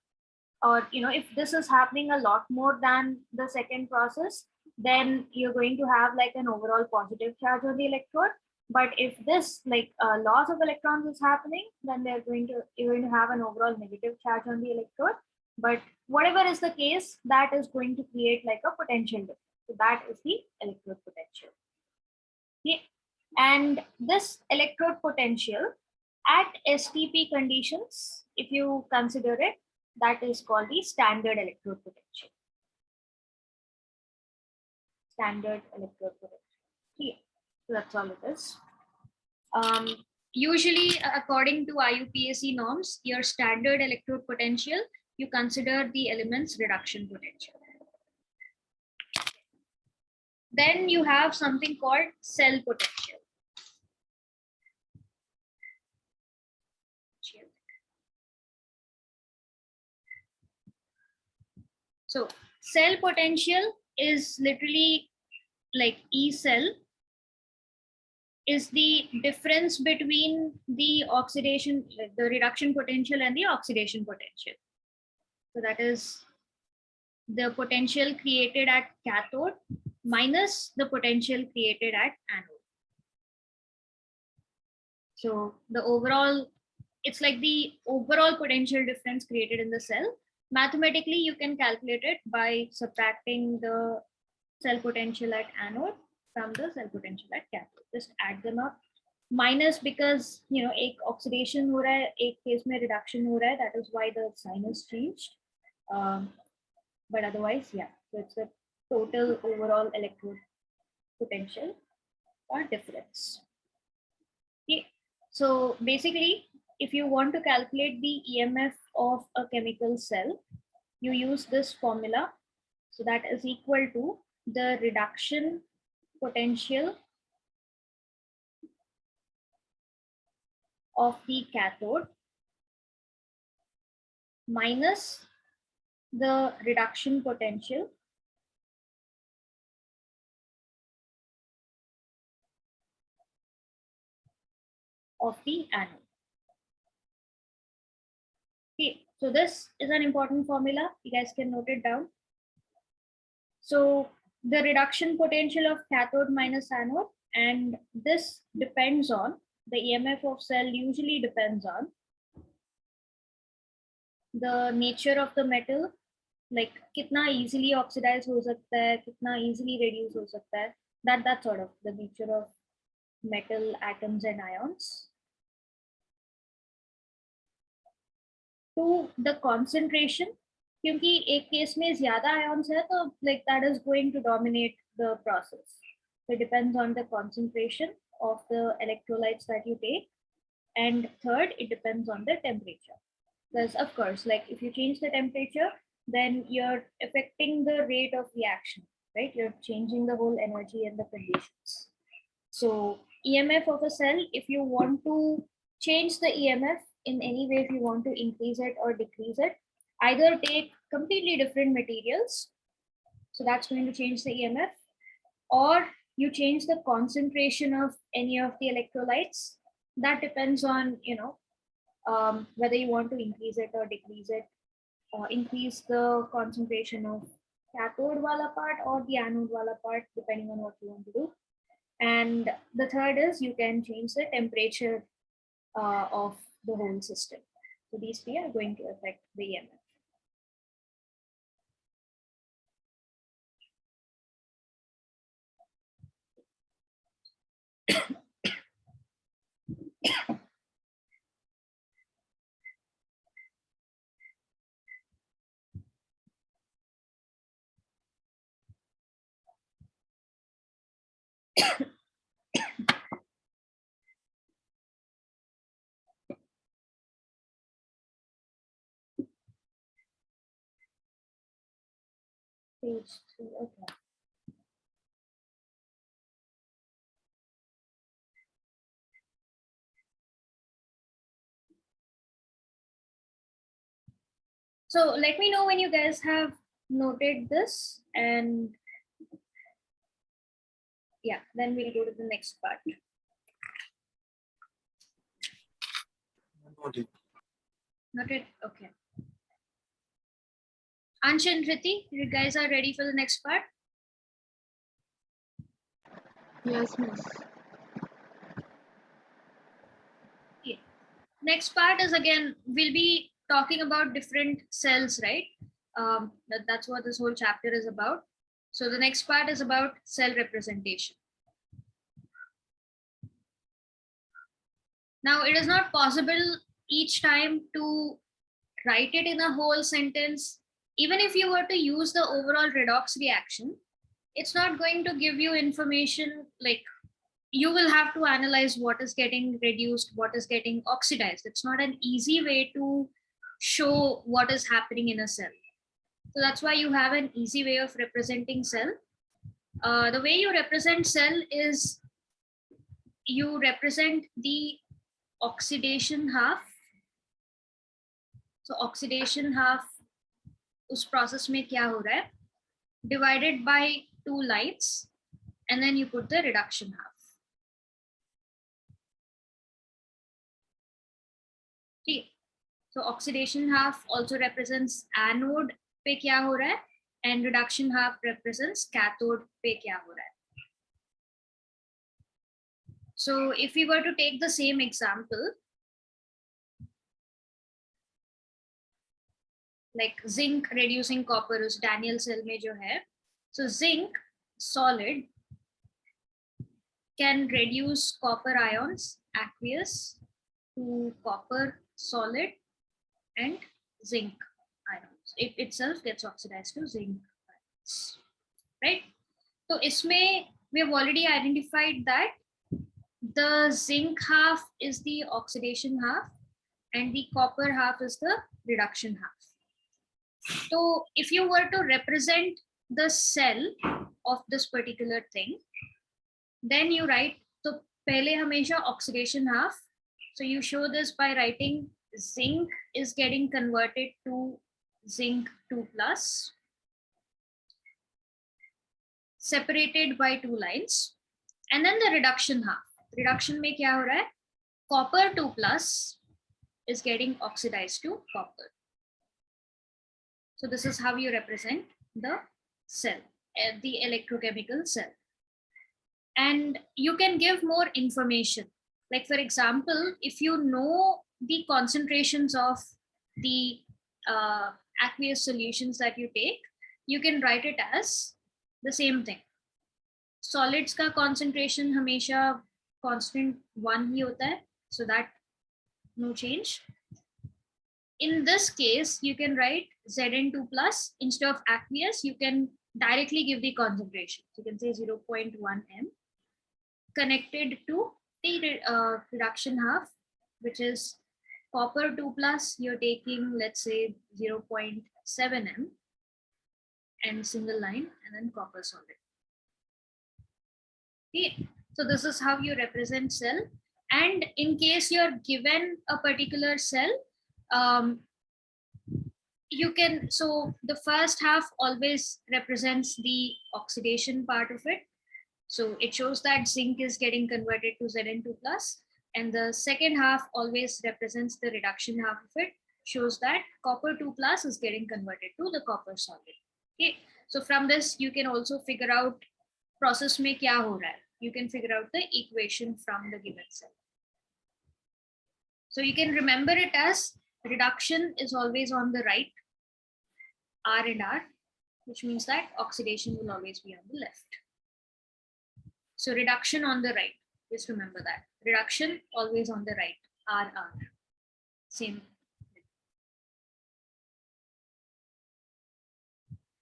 or if this is happening a lot more than the second process, then you're going to have like an overall positive charge on the electrode. But if this loss of electrons is happening, then you're going to have an overall negative charge on the electrode. But whatever is the case, that is going to create like a potential difference. So that is the electrode potential. Okay. And this electrode potential at STP conditions, if you consider it, that is called the standard electrode potential. Standard electrode potential. Okay. So that's all it is. Usually, according to IUPAC norms, your standard electrode potential, you consider the element's reduction potential. Then you have something called cell potential. So cell potential is literally like E cell is the difference between the oxidation, the reduction potential and the oxidation potential. So that is the potential created at cathode minus the potential created at anode. So the overall, it's like the overall potential difference created in the cell. Mathematically, you can calculate it by subtracting the cell potential at anode from the cell potential at cathode. Just add them up. Minus because एक oxidation हो रहा है, एक case में reduction हो रहा है. That is why the sign is changed. But otherwise, yeah. So it's the total overall electrode potential or difference. Okay. So basically, if you want to calculate the EMF of a chemical cell, you use this formula. So that is equal to the reduction potential of the cathode minus the reduction potential of the anode. Okay, so this is an important formula. You guys can note it down. So the reduction potential of cathode minus anode, and this depends on the EMF of cell, usually depends on the nature of the metal, like kitna easily oxidize ho sakta hai, kitna easily reduce ho sakta hai, that sort of the nature of metal atoms and ions. To the concentration, क्योंकि एक case में ज्यादा ions है तो like that is going to dominate the process. So it depends on the concentration of the electrolytes that you take, and third, it depends on the temperature. Because of course, like if you change the temperature, then you're affecting the rate of reaction, right? You're changing the whole energy and the conditions. So EMF of a cell, if you want to change the EMF in any way, if you want to increase it or decrease it, either take completely different materials, so that's going to change the EMF, or you change the concentration of any of the electrolytes. That depends on, whether you want to increase it or decrease it, increase the concentration of cathode wala part or the anode wala part, depending on what you want to do. And the third is you can change the temperature of the whole system. So these three are going to affect the EMF. Page 3, okay. So let me know when you guys have noted this, and yeah, then we'll go to the next part. Noted. Noted, okay. Ansh and Riti, you guys are ready for the next part? Yes, miss. Yeah. Next part is, again, we'll be talking about different cells, right? That's what this whole chapter is about. So the next part is about cell representation. Now, it is not possible each time to write it in a whole sentence. Even if you were to use the overall redox reaction, it's not going to give you information. Like, you will have to analyze what is getting reduced, what is getting oxidized. It's not an easy way to show what is happening in a cell. So that's why you have an easy way of representing cell. The way you represent cell is you represent the oxidation half. So oxidation half, उस process में क्या हो रहा है, divided by 2 lines, and then you put the reduction half. Okay. So oxidation half also represents anode पे क्या हो रहा है, and reduction half represents cathode पे क्या हो रहा है. So if we were to take the same example, like zinc reducing copper उस Daniel cell में जो है, so zinc solid can reduce copper ions aqueous to copper solid and zinc ions. It itself gets oxidized to zinc ions, right? So isme we have already identified that the zinc half is the oxidation half and the copper half is the reduction half. So if you were to represent the cell of this particular thing, then you write, so pehle hamesha oxidation half. So you show this by writing zinc is getting converted to zinc 2 plus, separated by 2 lines, and then the reduction half. Reduction mein kya ho raha hai? Copper 2 plus is getting oxidized to copper. So this is how you represent the cell. the electrochemical cell. And you can give more information. Like for example, if you know the concentrations of the aqueous solutions that you take, you can write it as the same thing. Solids का concentration हमेशा constant 1 ही होता है, so that no change. In this case, you can write Zn2 plus. Instead of aqueous, you can directly give the concentration. You can say 0.1 m connected to the reduction half, which is copper 2 plus. You're taking, let's say, 0.7 m and single line, and then copper solid. Okay, so this is how you represent cell. And in case you're given a particular cell, you can, so the first half always represents the oxidation part of it. So it shows that zinc is getting converted to Zn2 plus, and the second half always represents the reduction half of it, shows that copper 2 plus is getting converted to the copper solid. Okay, so from this you can also figure out process mein kya ho raha hai. You can figure out the equation from the given cell. So you can remember it as reduction is always on the right, R and R, which means that oxidation will always be on the left. So reduction on the right, just remember that. Reduction always on the right, R, R, same.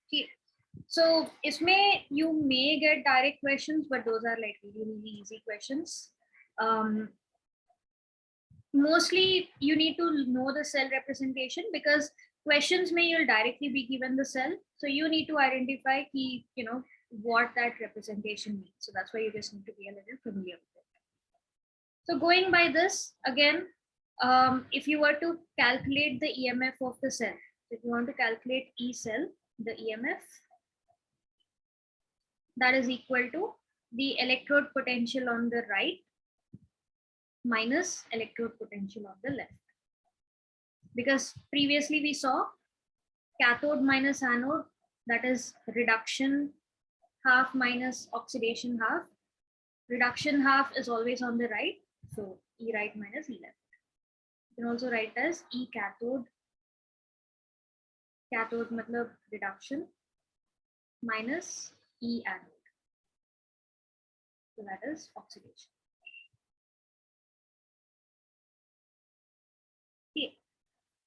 Okay. So isme you may get direct questions, but those are like really easy questions. Mostly you need to know the cell representation, because questions may you'll directly be given the cell, so you need to identify key, you know, what that representation means. So that's why you just need to be a little familiar with it. So going by this again, if you were to calculate the EMF of the cell, if you want to calculate E cell, the EMF, that is equal to the electrode potential on the right minus electrode potential on the left. Because previously we saw cathode minus anode, that is reduction half minus oxidation half. Reduction half is always on the right, so E right minus E left. You can also write as E cathode. Cathode matlab reduction minus E anode. So that is oxidation. Okay.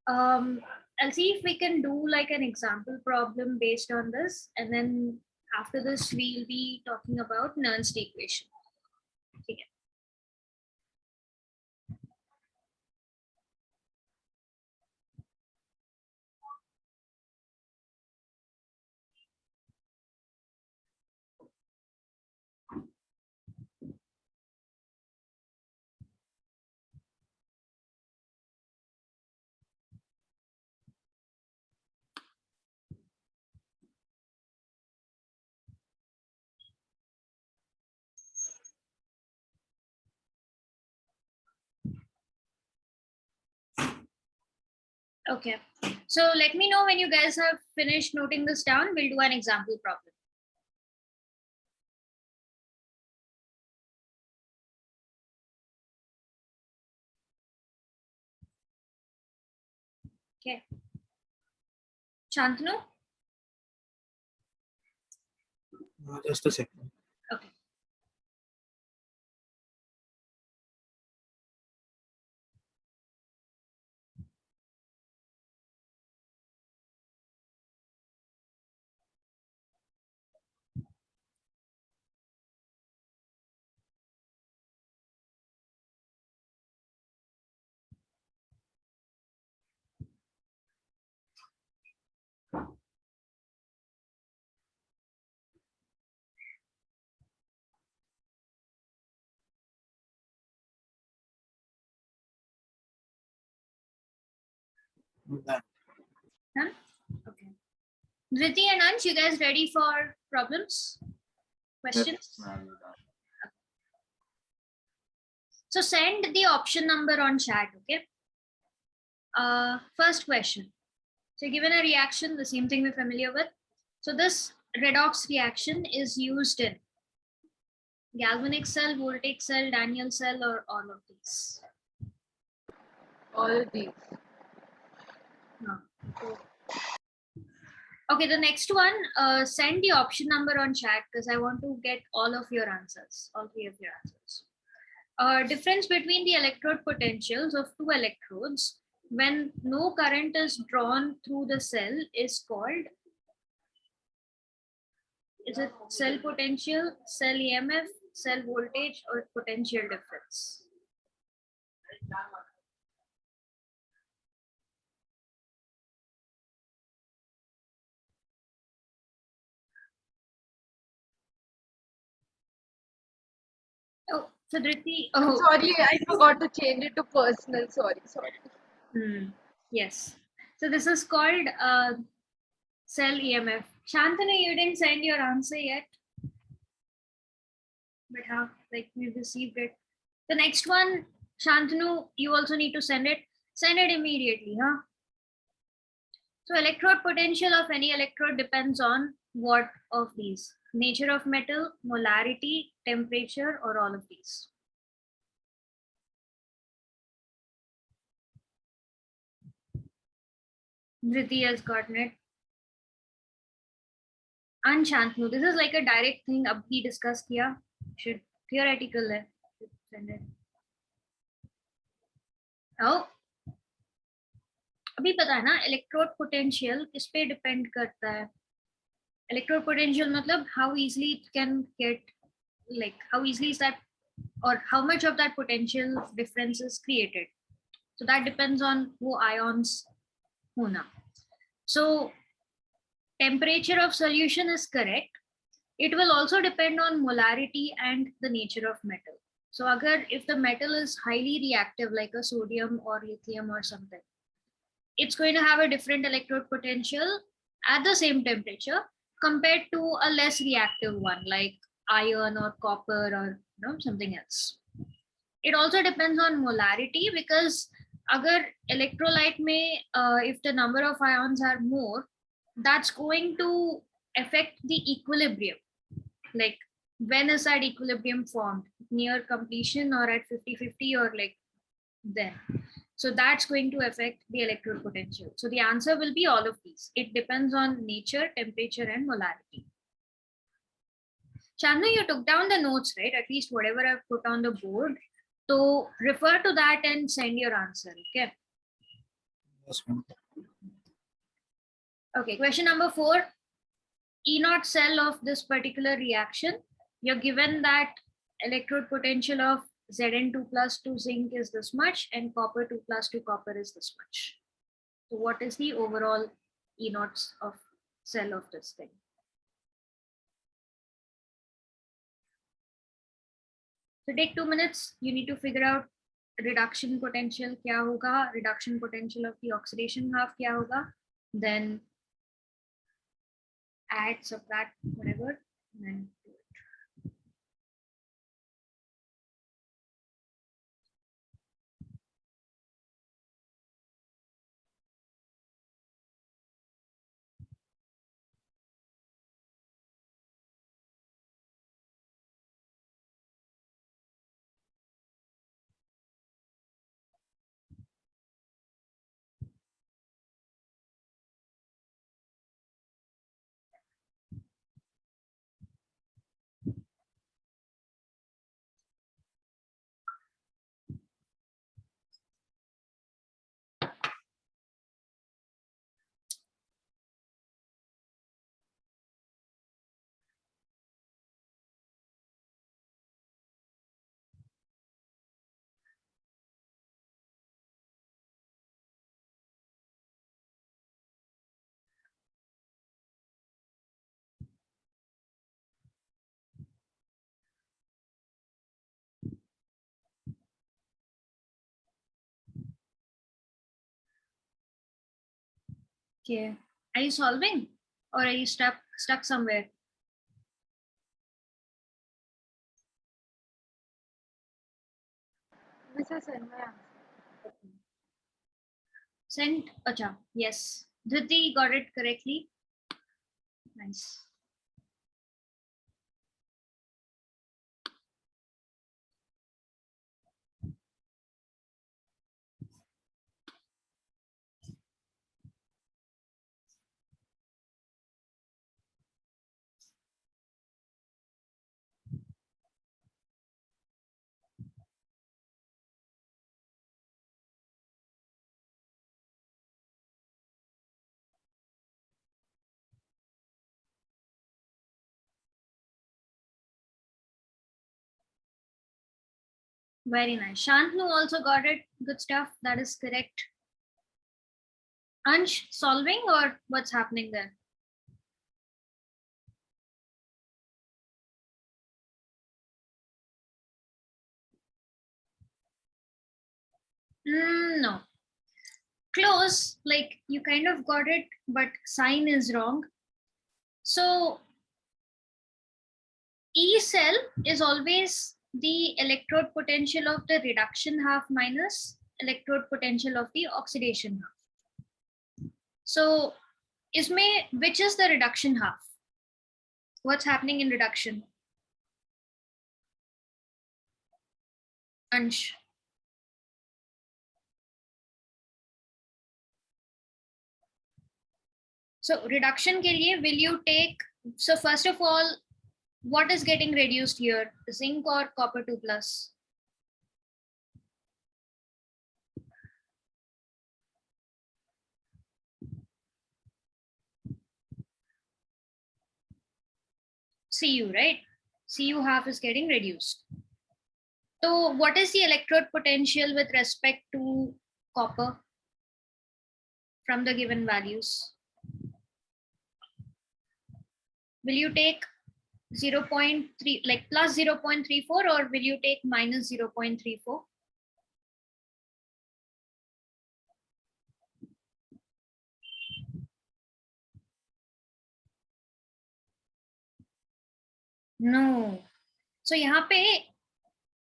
I'll see if we can do like an example problem based on this, and then after this we'll be talking about Nernst equation. Okay. Okay, so let me know when you guys have finished noting this down. We'll do an example problem. Okay. Shantanu? Just a second. Okay. Done. Done? Okay. Dhriti and Ansh, you guys ready for problems? Questions? So send the option number on chat, okay? First question. So given a reaction, the same thing we're familiar with. So this redox reaction is used in? Galvanic cell, voltaic cell, Daniel cell, or all of these? All of these. No. Okay, the next one, send the option number on chat because I want to get all of your answers, all three of your answers. Difference between the electrode potentials of two electrodes when no current is drawn through the cell is called, is it cell potential, cell EMF, cell voltage, or potential difference? Oh, so Dhriti, oh, Sorry, I forgot to change it to personal. Sorry. yes. So this is called cell EMF. Shantanu, you didn't send your answer yet. But how, like, we received it. The next one, Shantanu, you also need to send it. Send it immediately, huh? So electrode potential of any electrode depends on what of these? Nature of metal, molarity, temperature, or all of these? Dhriti has gotten it. And Shantanu, this is like a direct thing abhi discussed here. Should theoretical है. Should send it. Oh, अभी पता है ना electrode potential किस पे depend करता है. Electrode potential matlab how easily it can get, like how easily is that, or how much of that potential difference is created. So that depends on wo ions hona. So temperature of solution is correct. It will also depend on molarity and the nature of metal. So agar if the metal is highly reactive like a sodium or lithium or something, it's going to have a different electrode potential at the same temperature compared to a less reactive one like iron or copper or something else. It also depends on molarity because agar electrolyte may if the number of ions are more, that's going to affect the equilibrium. Like when is that equilibrium formed? Near completion or at 50-50 or like then? So that's going to affect the electrode potential. So the answer will be all of these. It depends on nature, temperature, and molarity. Chandra, you took down the notes, right? At least whatever I've put on the board. So refer to that and send your answer, okay? Yes, ma'am. Okay, question number 4. E0 cell of this particular reaction, you're given that electrode potential of Zn2 plus to zinc is this much and copper 2 plus to copper is this much. So what is the overall E0 of cell of this thing? So take 2 minutes. You need to figure out reduction potential kya hoga, reduction potential of the oxidation half kya hoga, then add, subtract, whatever, and then do it. Okay. Are you solving or are you stuck somewhere? Sent. Acha. Yes. Dhriti got it correctly. Nice. Very nice. Shantanu also got it. Good stuff. That is correct. Ansh, solving or what's happening there? No. Close, like you kind of got it, but sign is wrong. So E cell is always the electrode potential of the reduction half minus electrode potential of the oxidation half. So which is the reduction half? What's happening in reduction? Ansh. So reduction ke liye, will you take, so first of all, what is getting reduced here? Zinc or copper 2 plus? Cu, right? Cu half is getting reduced. So what is the electrode potential with respect to copper from the given values? Will you take 0.3, like plus 0.34, or will you take minus 0.34? No. So यहाँ पे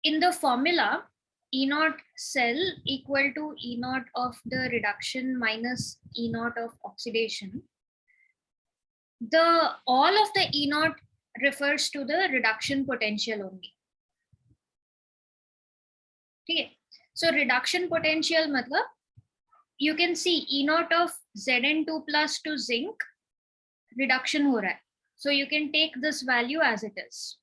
in the formula, E naught cell equal to E naught of the reduction minus E naught of oxidation. All of the E naught refers to the reduction potential only. Okay. So reduction potential matlab, you can see E naught of Zn2 plus to zinc reduction ho raha hai. So you can take this value as it is.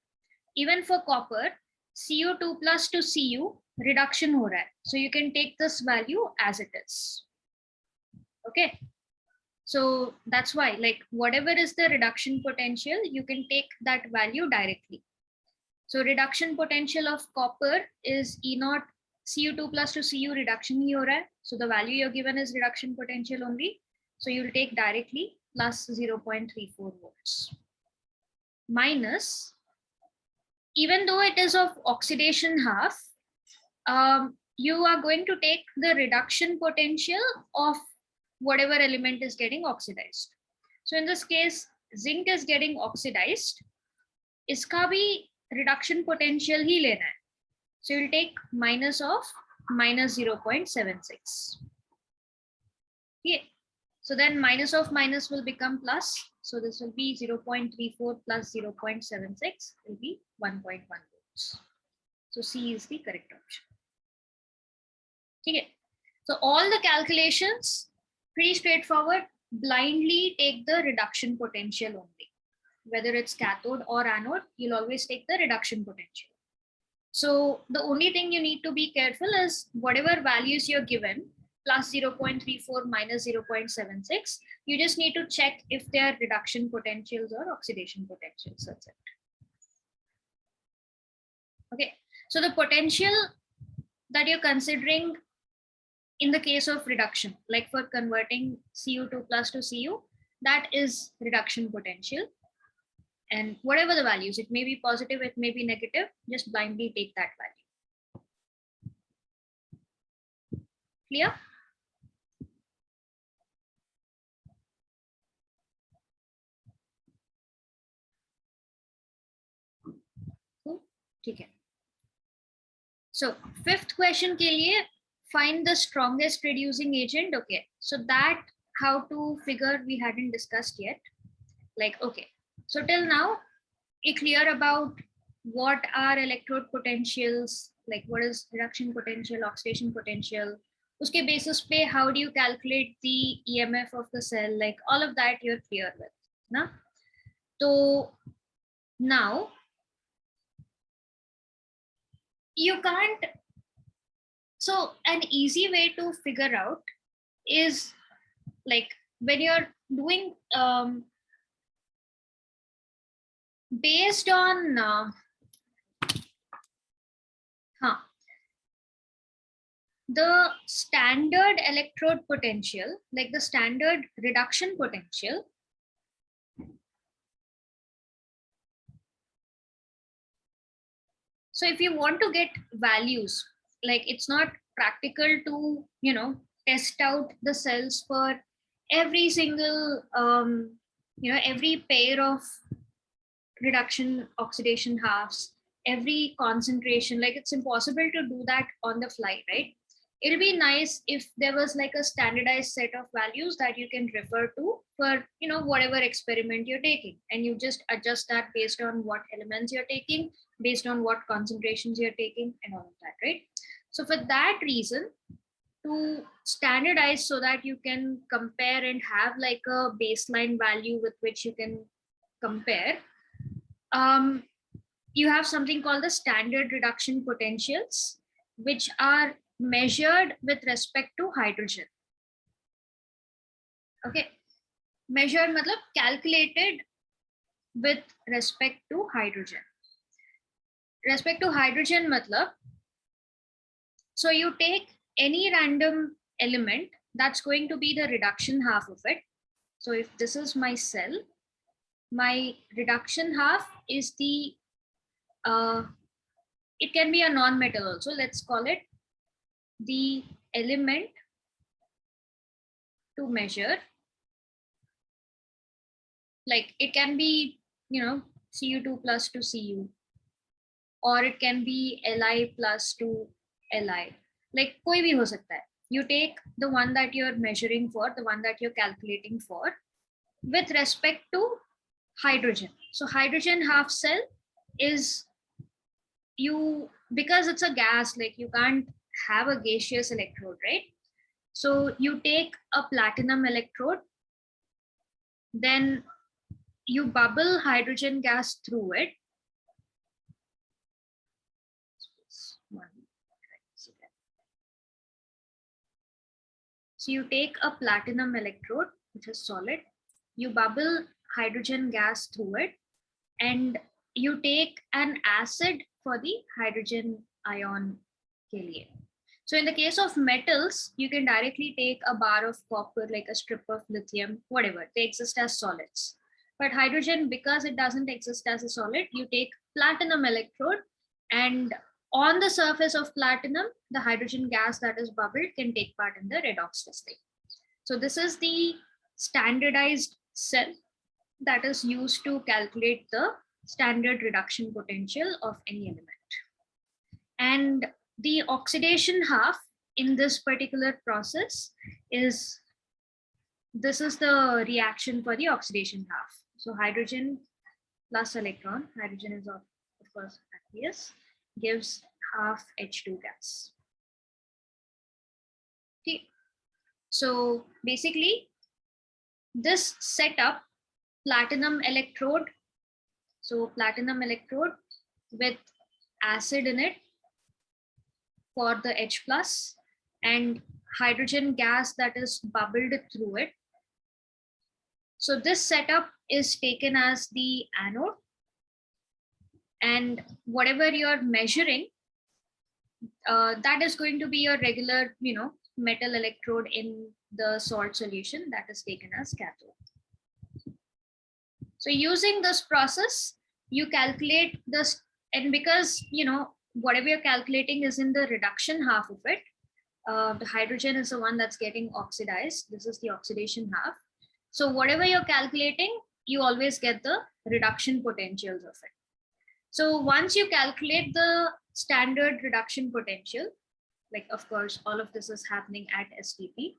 Even for copper, Cu2 plus to Cu reduction ho raha hai. So you can take this value as it is. Okay. So that's why, like, whatever is the reduction potential, you can take that value directly. So reduction potential of copper is E naught Cu2 plus to Cu reduction hi ho raha hai. So the value you're given is reduction potential only. So you'll take directly plus 0.34 volts. Minus, even though it is of oxidation half, you are going to take the reduction potential of whatever element is getting oxidized. So in this case, zinc is getting oxidized. Iska bhi reduction potential hi lena hai. So you'll take minus of minus 0.76. Okay. So then minus of minus will become plus. So this will be 0.34 plus 0.76 will be 1.1 volts. So C is the correct option. Okay. So all the calculations, pretty straightforward. Blindly take the reduction potential only. Whether it's cathode or anode, you'll always take the reduction potential. So the only thing you need to be careful is whatever values you're given, plus 0.34 minus 0.76, you just need to check if they are reduction potentials or oxidation potentials. That's it. Okay. So the potential that you're considering in the case of reduction, like for converting Cu2 plus to Cu, that is reduction potential. And whatever the values, it may be positive, it may be negative, just blindly take that value. Clear? Cool. Okay. So fifth question ke liye, find the strongest reducing agent. Okay. So that how to figure we hadn't discussed yet. Like, okay. So till now, we're clear about what are electrode potentials, like what is reduction potential, oxidation potential. Uske basis pe, how do you calculate the EMF of the cell? Like all of that you're clear with. Na? So now you can't. So an easy way to figure out is like when you're doing based on the standard electrode potential, like the standard reduction potential, so if you want to get values, like it's not practical to, test out the cells for every single, every pair of reduction oxidation halves, every concentration, like it's impossible to do that on the fly, right? It'll be nice if there was like a standardized set of values that you can refer to for, whatever experiment you're taking, and you just adjust that based on what elements you're taking, based on what concentrations you're taking, and all of that, right? So for that reason, to standardize so that you can compare and have like a baseline value with which you can compare, you have something called the standard reduction potentials, which are measured with respect to hydrogen. Okay, measured matlab calculated with respect to hydrogen. Respect to hydrogen matlab, so you take any random element that's going to be the reduction half of it. So if this is my cell, my reduction half is the it can be a non-metal also. Let's call it the element to measure. Like it can be, Cu2 plus to Cu, or it can be Li plus to Li. Like koi bhi ho sakta hai. You take the one that you're measuring for, the one that you're calculating for, with respect to hydrogen. So hydrogen half cell is, because it's a gas, like you can't have a gaseous electrode, right? So you take a platinum electrode, then you bubble hydrogen gas through it. So you take a platinum electrode, which is solid, you bubble hydrogen gas through it, and you take an acid for the hydrogen ion ke liye. So in the case of metals, you can directly take a bar of copper, like a strip of lithium, whatever, they exist as solids. But hydrogen, because it doesn't exist as a solid, you take platinum electrode, and on the surface of platinum, the hydrogen gas that is bubbled can take part in the redox testing. So this is the standardized cell that is used to calculate the standard reduction potential of any element. And the oxidation half in this particular process is, this is the reaction for the oxidation half. So hydrogen plus electron, hydrogen is of course aqueous, gives half H2 gas. Okay. So basically this setup, platinum electrode, so platinum electrode with acid in it for the H plus, and hydrogen gas that is bubbled through it. So this setup is taken as the anode, and whatever you're measuring, that is going to be your regular, metal electrode in the salt solution, that is taken as cathode. So using this process, you calculate this, and because, whatever you're calculating is in the reduction half of it, the hydrogen is the one that's getting oxidized. This is the oxidation half. So whatever you're calculating, you always get the reduction potentials of it. So once you calculate the standard reduction potential, like of course, all of this is happening at STP.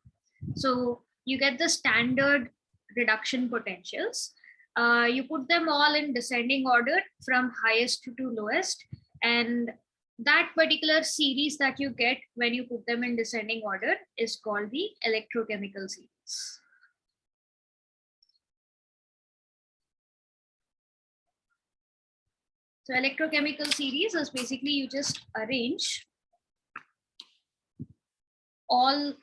So you get the standard reduction potentials. You put them all in descending order from highest to lowest, and that particular series that you get when you put them in descending order is called the electrochemical series. So electrochemical series is basically you just arrange all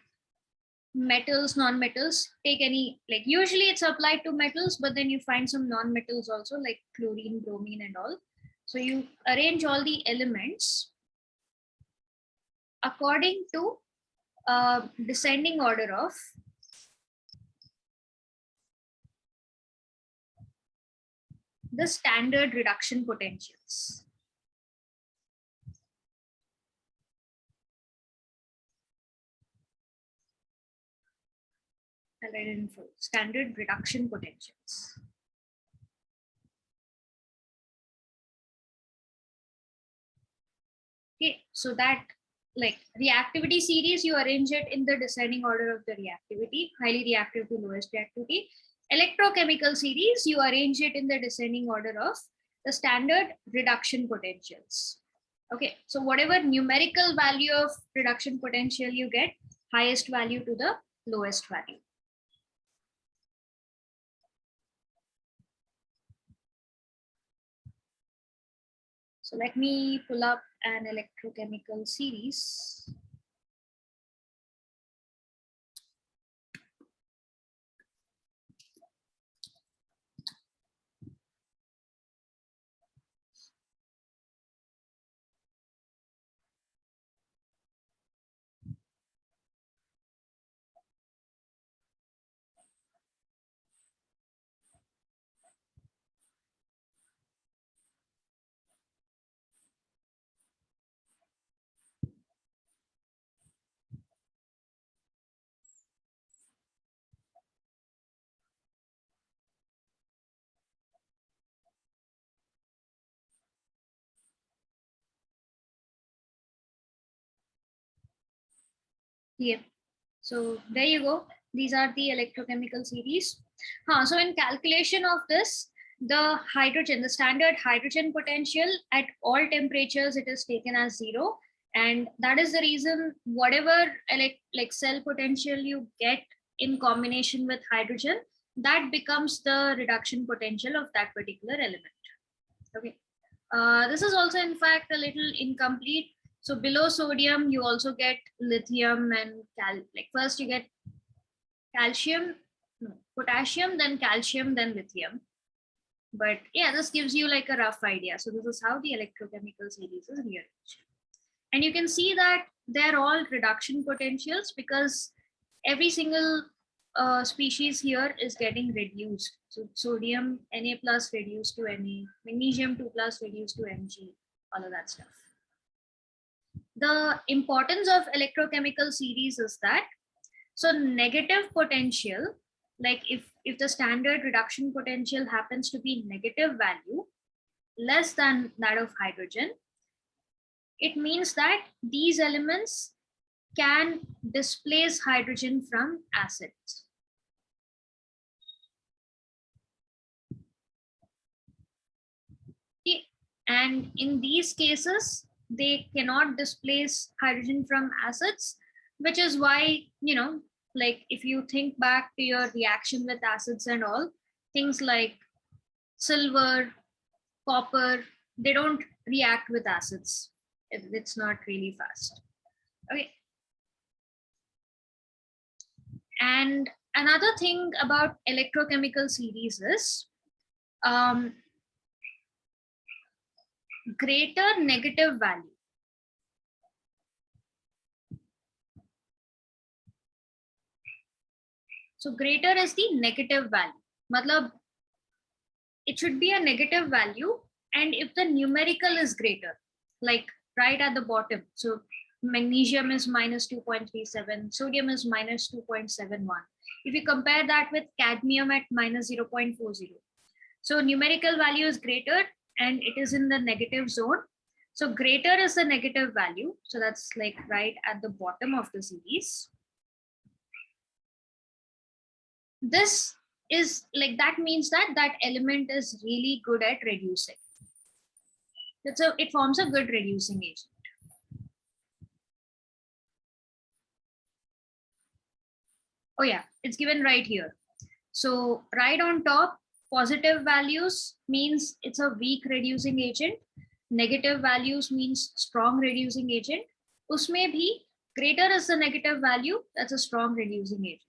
metals, non-metals, take any, like usually it's applied to metals, but then you find some non-metals also, like chlorine, bromine and all. So you arrange all the elements according to descending order of the standard reduction potentials. I'll write it in full. Standard reduction potentials. Okay, so that like reactivity series, you arrange it in the descending order of the reactivity, highly reactive to lowest reactivity. Electrochemical series, you arrange it in the descending order of the standard reduction potentials. Okay, so whatever numerical value of reduction potential you get, highest value to the lowest value. So let me pull up an electrochemical series. Yeah. So there you go. These are the electrochemical series. So in calculation of this, the hydrogen, the standard hydrogen potential at all temperatures, it is taken as 0. And that is the reason whatever like cell potential you get in combination with hydrogen, that becomes the reduction potential of that particular element. Okay. This is also in fact a little incomplete. So below sodium, you also get lithium and like first you get calcium, no, potassium, then calcium, then lithium. But yeah, this gives you like a rough idea. So this is how the electrochemical series is rearranged. And you can see that they're all reduction potentials because every single species here is getting reduced. So sodium Na plus reduced to Na, magnesium 2 plus reduced to Mg, all of that stuff. The importance of electrochemical series is that, so negative potential, like if the standard reduction potential happens to be negative value, less than that of hydrogen, it means that these elements can displace hydrogen from acids. Okay. And in these cases, they cannot displace hydrogen from acids, which is why, you know, like if you think back to your reaction with acids and all, things like silver, copper, they don't react with acids. It's not really fast. Okay. And another thing about electrochemical series is greater negative value. So greater is the negative value. Matlab, it should be a negative value, and if the numerical is greater, like right at the bottom, so magnesium is minus 2.37, sodium is minus 2.71. If you compare that with cadmium at minus 0.40, so numerical value is greater and it is in the negative zone. So greater is the negative value. So that's like right at the bottom of the series. This is like, that means that that element is really good at reducing. So it forms a good reducing agent. Oh yeah, it's given right here. So right on top, positive values means it's a weak reducing agent. Negative values means strong reducing agent. Usme bhi greater is the negative value, that's a strong reducing agent.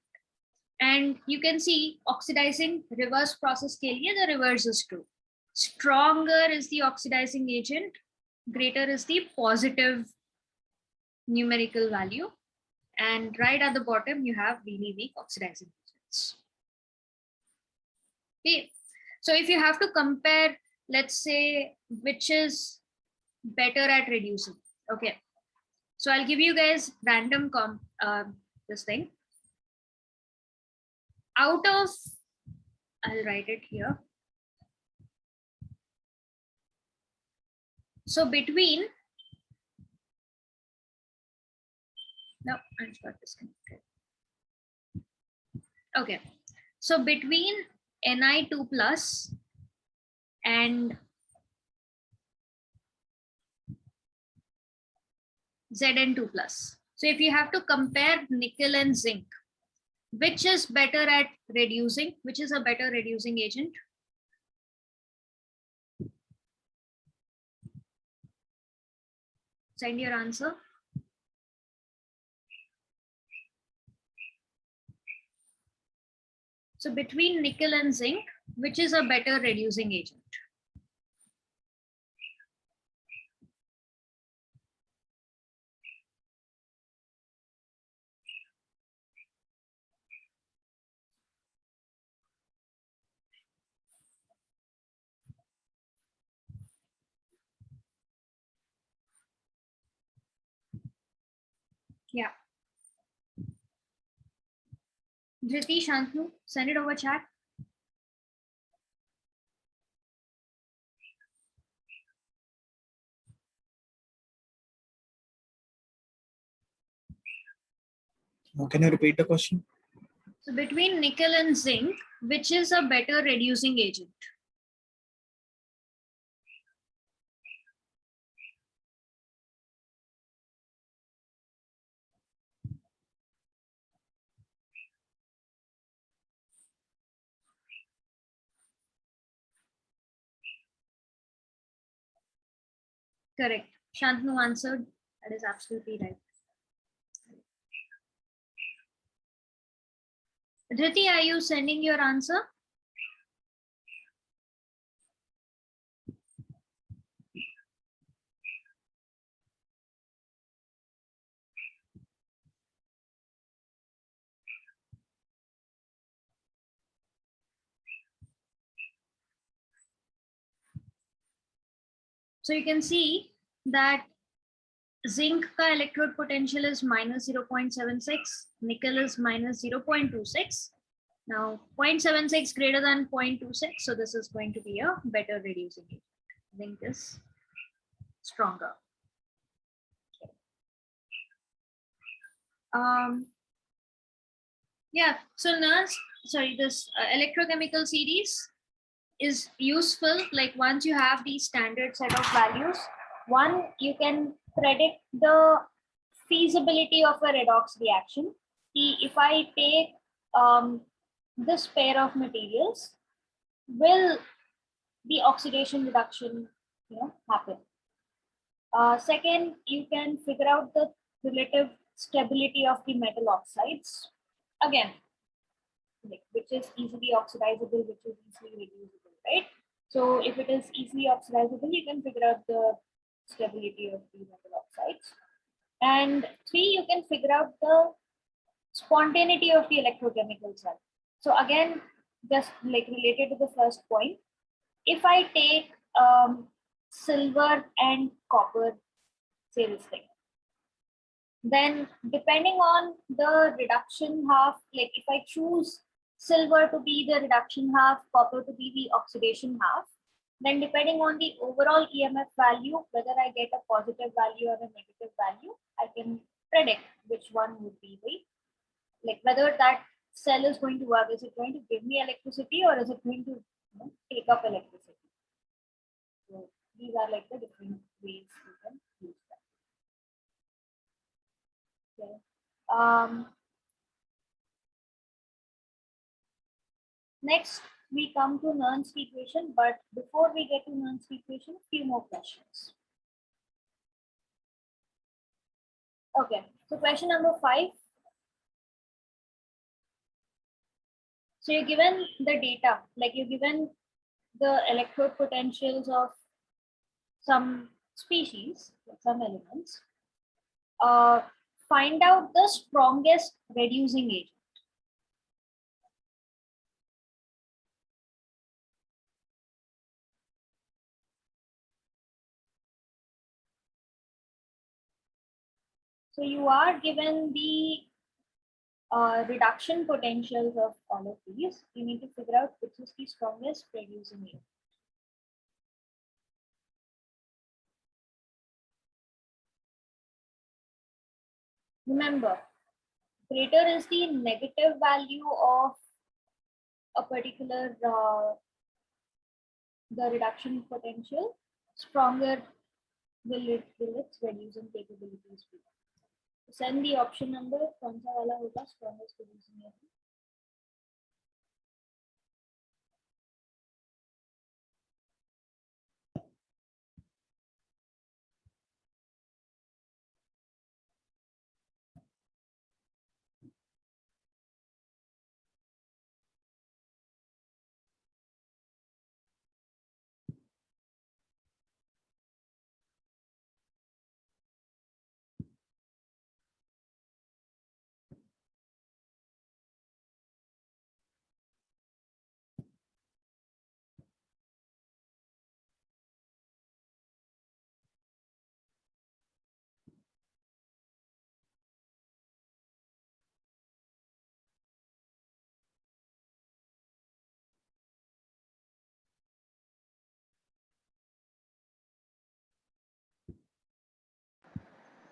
And you can see oxidizing reverse process ke liye the reverse is true. Stronger is the oxidizing agent, greater is the positive numerical value. And right at the bottom, you have really weak oxidizing agents. Okay. So if you have to compare, let's say, which is better at reducing. Okay. So I'll give you guys random this thing. Out of, I'll write it here. So between, no, I just got disconnected. Okay. So between Ni2 plus and Zn2 plus. So if you have to compare nickel and zinc, which is better at reducing? Which is a better reducing agent? Send your answer. So between nickel and zinc, which is a better reducing agent? Yeah. Dhriti, Shantanu, send it over chat. Can you repeat the question? So between nickel and zinc, which is a better reducing agent? Correct. Shantanu answered. That is absolutely right. Dhriti, are you sending your answer? So you can see that zinc ka electrode potential is minus 0.76, nickel is minus 0.26. Now 0.76 greater than 0.26, so this is going to be a better reducing agent. Zinc is stronger. Yeah, so Nernst, sorry, this electrochemical series is useful. Like once you have these standard set of values, one, you can predict the feasibility of a redox reaction. If I take this pair of materials, will the oxidation reduction happen? Second, you can figure out the relative stability of the metal oxides. Again, which is easily oxidizable, which is easily reducible, right? So if it is easily oxidizable, you can figure out the stability of the metal oxides. And three, you can figure out the spontaneity of the electrochemical cell. So again, just like related to the first point, if I take silver and copper, say this thing, then depending on the reduction half, like if I choose silver to be the reduction half, copper to be the oxidation half, then depending on the overall EMF value, whether I get a positive value or a negative value, I can predict which one would be the, like whether that cell is going to work. Is it going to give me electricity or is it going to take up electricity? So these are like the different ways you can use that. Okay. Next, we come to Nernst equation, but before we get to Nernst equation, a few more questions. Okay, so question number 5. So you're given the data, like you're given the electrode potentials of some species, like some elements. find out the strongest reducing agent. So you are given the reduction potentials of all of these. You need to figure out which is the strongest reducing agent. Remember, greater is the negative value of a particular the reduction potential, stronger will its reducing capabilities be. Send the option number, कौन सा वाला होगा strongest reducing agent?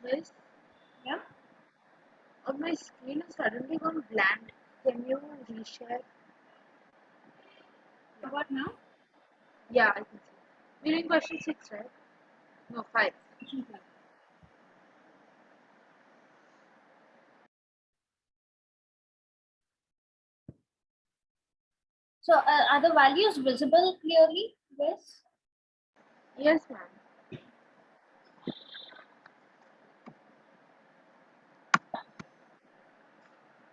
Yes. Yeah. My screen has suddenly gone blank. Can you reshare? How about now? Yeah, I can see. We're in question 6, right? No, 5. So are the values visible clearly? Yes. Yes, ma'am.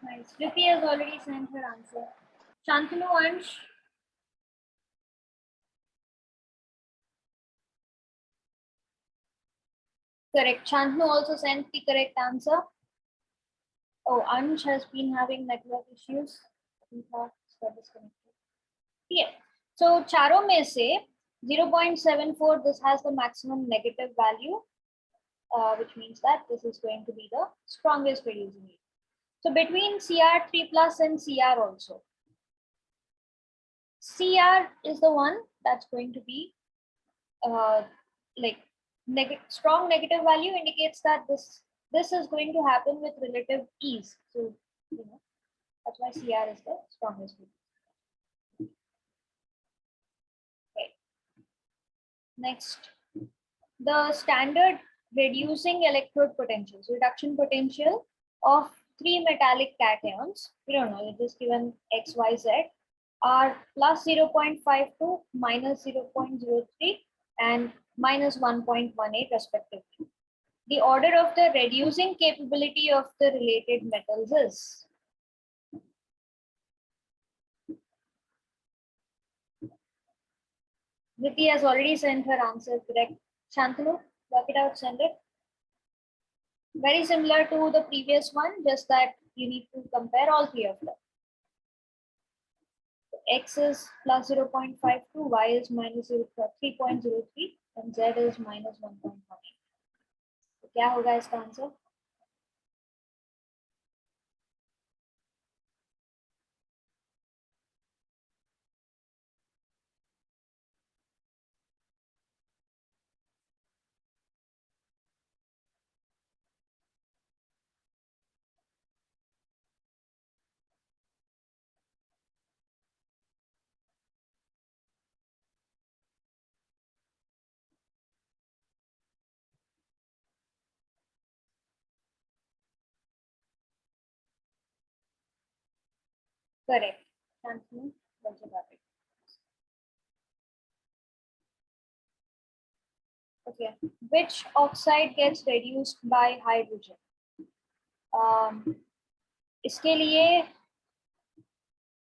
Nice. Rippy has already sent her answer. Shantanu Ansh. Correct. Shantanu also sent the correct answer. Oh, Ansh has been having network issues. We thought got disconnected. Yeah. So चारों में से 0.74 this has the maximum negative value, which means that this is going to be the strongest reducing agent. So between Cr3 plus and Cr also, Cr is the one that's going to be like strong negative value indicates that this is going to happen with relative ease. So that's why Cr is the strongest reducing. Okay. Next, the standard reducing electrode potentials, reduction potential of 3 metallic cations, we don't know, it is given X, Y, Z, are plus 0.52, minus 0.03, and minus 1.18 respectively. The order of the reducing capability of the related metals is. Niti has already sent her answer correct. Shantanu, work it out, send it. Very similar to the previous one, just that you need to compare all three of them. So X is plus 0.52, Y is minus 3.03, and Z is minus 1.18. तो क्या होगा इसका answer? Correct. Shantanu, that's about it. Okay. Which oxide gets reduced by hydrogen? इसके लिए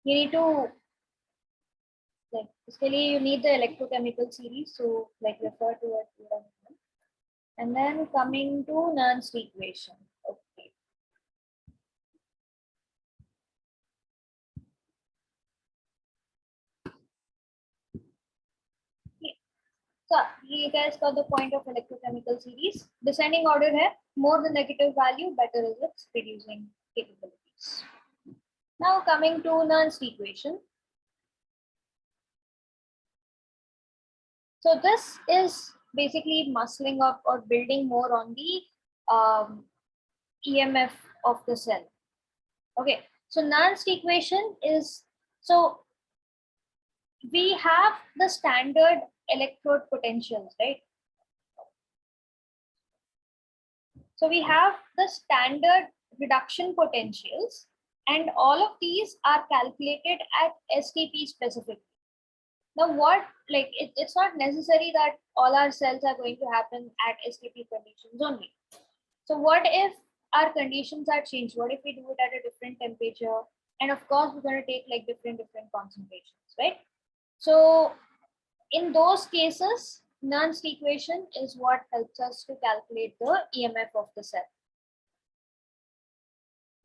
you need to इसके लिए you need the electrochemical series, so refer to it. And then coming to Nernst equation. Okay. So you guys got the point of electrochemical series. Descending order है, more the negative value, better is its reducing capabilities. Now coming to Nernst equation. So this is basically muscling up or building more on the EMF of the cell. Okay, so Nernst equation is, so we have the standard electrode potentials, right? So we have the standard reduction potentials, and all of these are calculated at STP specifically. Now what, like it's not necessary that all our cells are going to happen at STP conditions only. So what if our conditions are changed? What if we do it at a different temperature? And of course, we're going to take like different concentrations, right? So in those cases, Nernst equation is what helps us to calculate the EMF of the cell.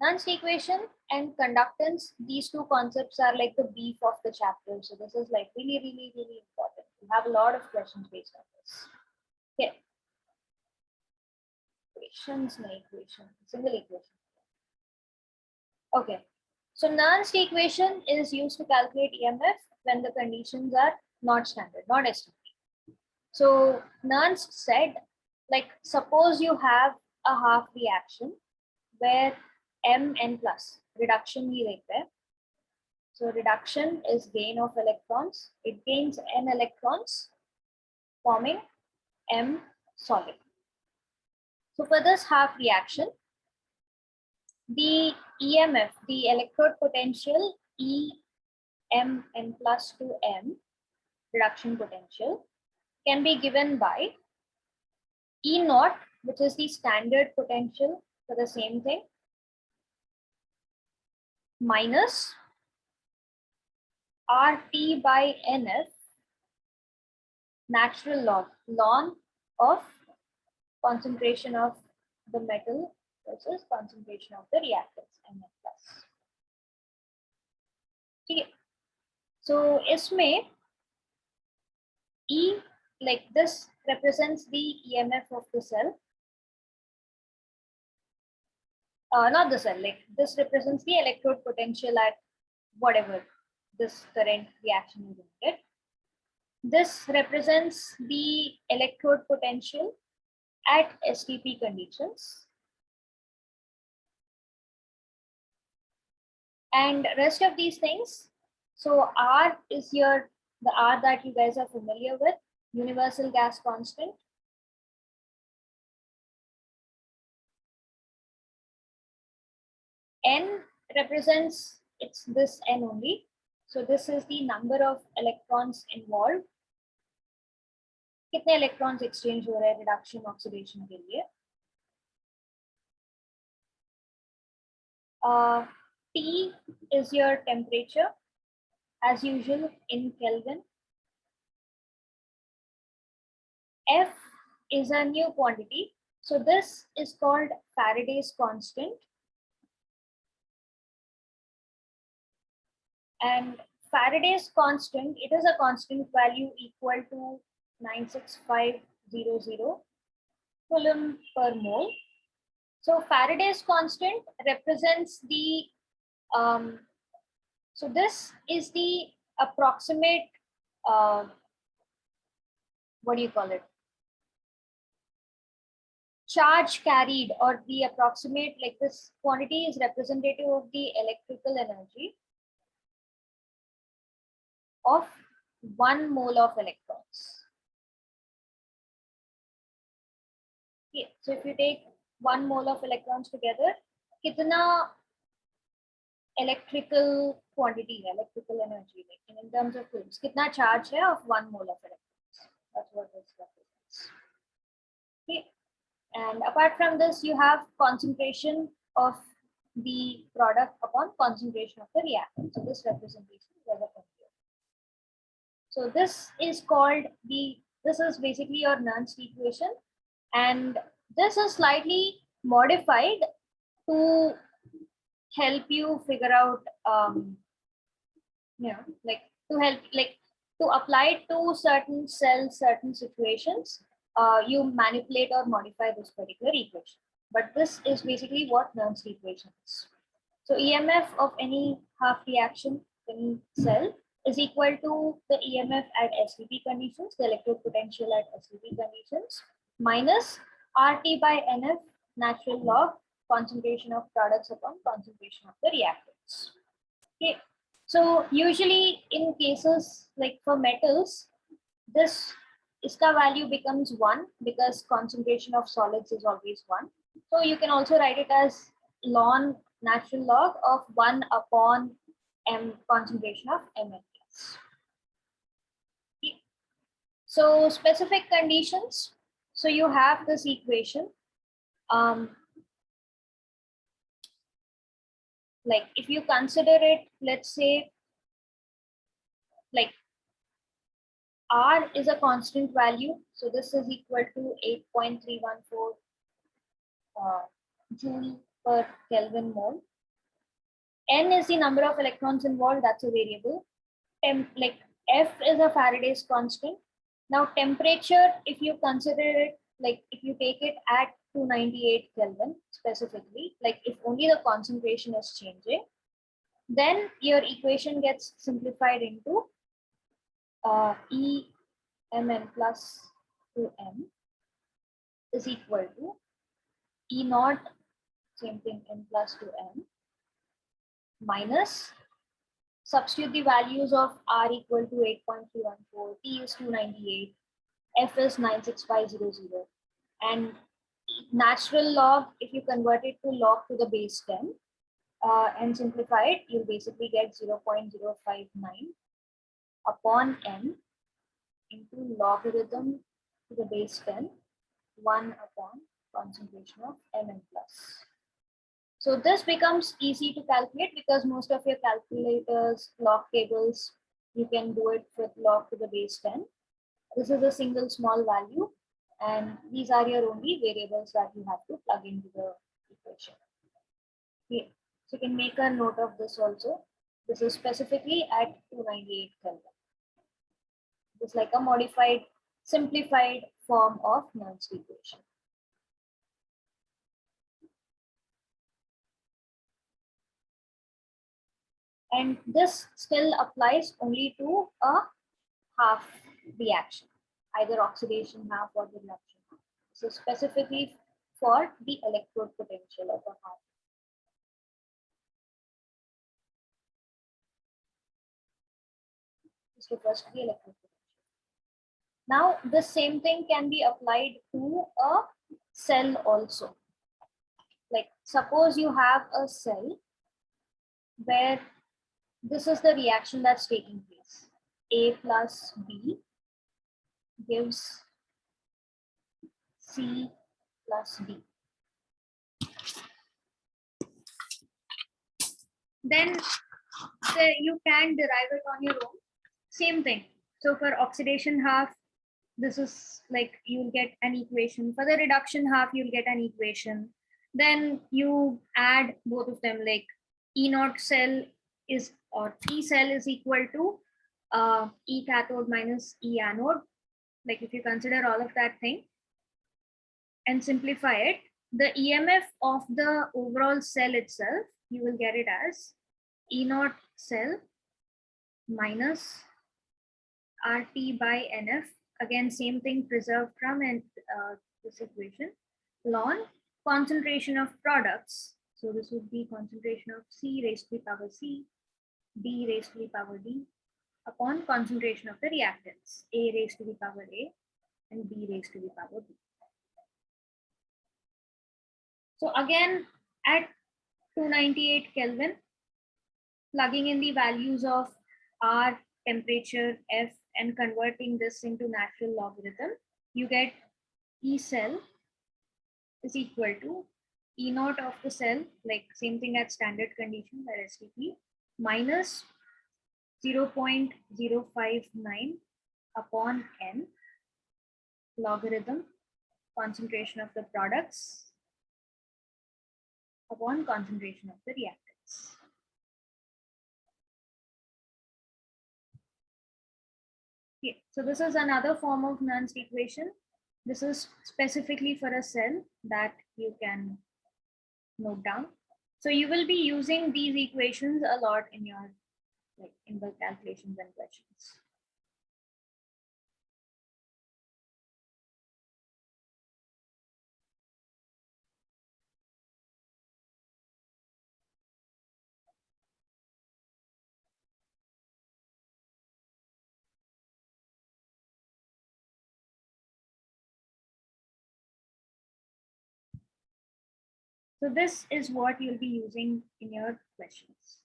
Nernst equation and conductance, these two concepts are like the beef of the chapter. So this is like really important. We have a lot of questions based on this. Okay. Single equation. Okay. So Nernst equation is used to calculate EMF when the conditions are not standard, not STP. So Nernst said, like suppose you have a half reaction where Mn plus reduction ही देखते हैं. So reduction is gain of electrons. It gains n electrons, forming M solid. So for this half reaction, the EMF, the electrode potential Emn plus to M, reduction potential, can be given by E naught, which is the standard potential for the same thing, minus RT by NF, natural log of concentration of the metal versus concentration of the reactants, Mn plus. Okay. So इसमें E, like this represents the EMF of the cell. Not the cell, like this represents the electrode potential at whatever this current reaction is in it. This represents the electrode potential at STP conditions. And rest of these things, so R is here, the R that you guys are familiar with, universal gas constant. N represents, it's this N only. So this is the number of electrons involved. कितने electrons exchange हो रहे हैं reduction oxidation के लिए. T is your temperature, as usual in Kelvin. F is a new quantity. So this is called Faraday's constant. And Faraday's constant, it is a constant value equal to 96500 coulomb per mole. So Faraday's constant represents the, so this is the approximate, what do you call it? Charge carried, or the approximate, like this quantity is representative of the electrical energy of 1 mole of electrons. Okay, so if you take 1 mole of electrons together, kitna electrical quantity, electrical energy, like in terms of coulombs, kitna charge hai of 1 mole of electrons. That's what this represents. Okay, and apart from this, you have concentration of the product upon concentration of the reactant. So this representation is over here. So this is called this is basically your Nernst equation, and this is slightly modified to help you figure out, like to help, like To apply it to certain cells, certain situations, you manipulate or modify this particular equation. But this is basically what Nernst equation is. So EMF of any half reaction, any cell, is equal to the EMF at SVP conditions, the electrode potential at SVP conditions, minus RT by NF natural log concentration of products upon concentration of the reactants. Okay. So usually in cases like for metals, this ISCA value becomes 1 because concentration of solids is always 1. So you can also write it as ln natural log of 1 upon m concentration of Mn plus. Okay. So specific conditions. So you have this equation. Like if you consider it, let's say, like R is a constant value, so this is equal to 8.314 joule per Kelvin mole. N is the number of electrons involved, that's a variable. Like F is a Faraday's constant. Now temperature, if you consider it, like if you take it at 298 Kelvin specifically, like if only the concentration is changing, then your equation gets simplified into E Mn plus 2m is equal to E naught, same thing, n plus 2m, minus, substitute the values of R equal to 8.314, T is 298, F is 96500, and natural log, if you convert it to log to the base 10 and simplify it, you'll basically get 0.059 upon n into logarithm to the base 10, 1 upon concentration of Mn plus. So this becomes easy to calculate because most of your calculators, log tables, you can do it with log to the base 10. This is a single small value, and these are your only variables that you have to plug into the equation. Okay. So you can make a note of this also. This is specifically at 298 Kelvin. It's like a modified, simplified form of Nernst equation. And this still applies only to a half reaction, either oxidation half or the reduction half. So specifically for the electrode potential of a half. This refers to the electrode potential. Now, the same thing can be applied to a cell also. Like suppose you have a cell where this is the reaction that's taking place. A plus B gives C plus D. Then you can derive it on your own. Same thing. So for oxidation half, this is like you'll get an equation. For the reduction half, you'll get an equation. Then you add both of them, like E naught cell is, or P cell is equal to E cathode minus E anode. Like if you consider all of that thing and simplify it, the EMF of the overall cell itself, you will get it as E naught cell minus RT by NF. Again, same thing preserved from and this equation. Ln concentration of products. So this would be concentration of C raised to the power C, D raised to the power D, upon concentration of the reactants, A raised to the power A and B raised to the power B. So again, at 298 Kelvin, plugging in the values of R, temperature, F, and converting this into natural logarithm, you get E cell is equal to E naught of the cell, like same thing at standard conditions at STP, minus 0.059 upon N logarithm concentration of the products upon concentration of the reactants. Yeah. So this is another form of Nernst equation. This is specifically for a cell that you can note down. So you will be using these equations a lot in your in the calculations and questions. So this is what you'll be using in your questions.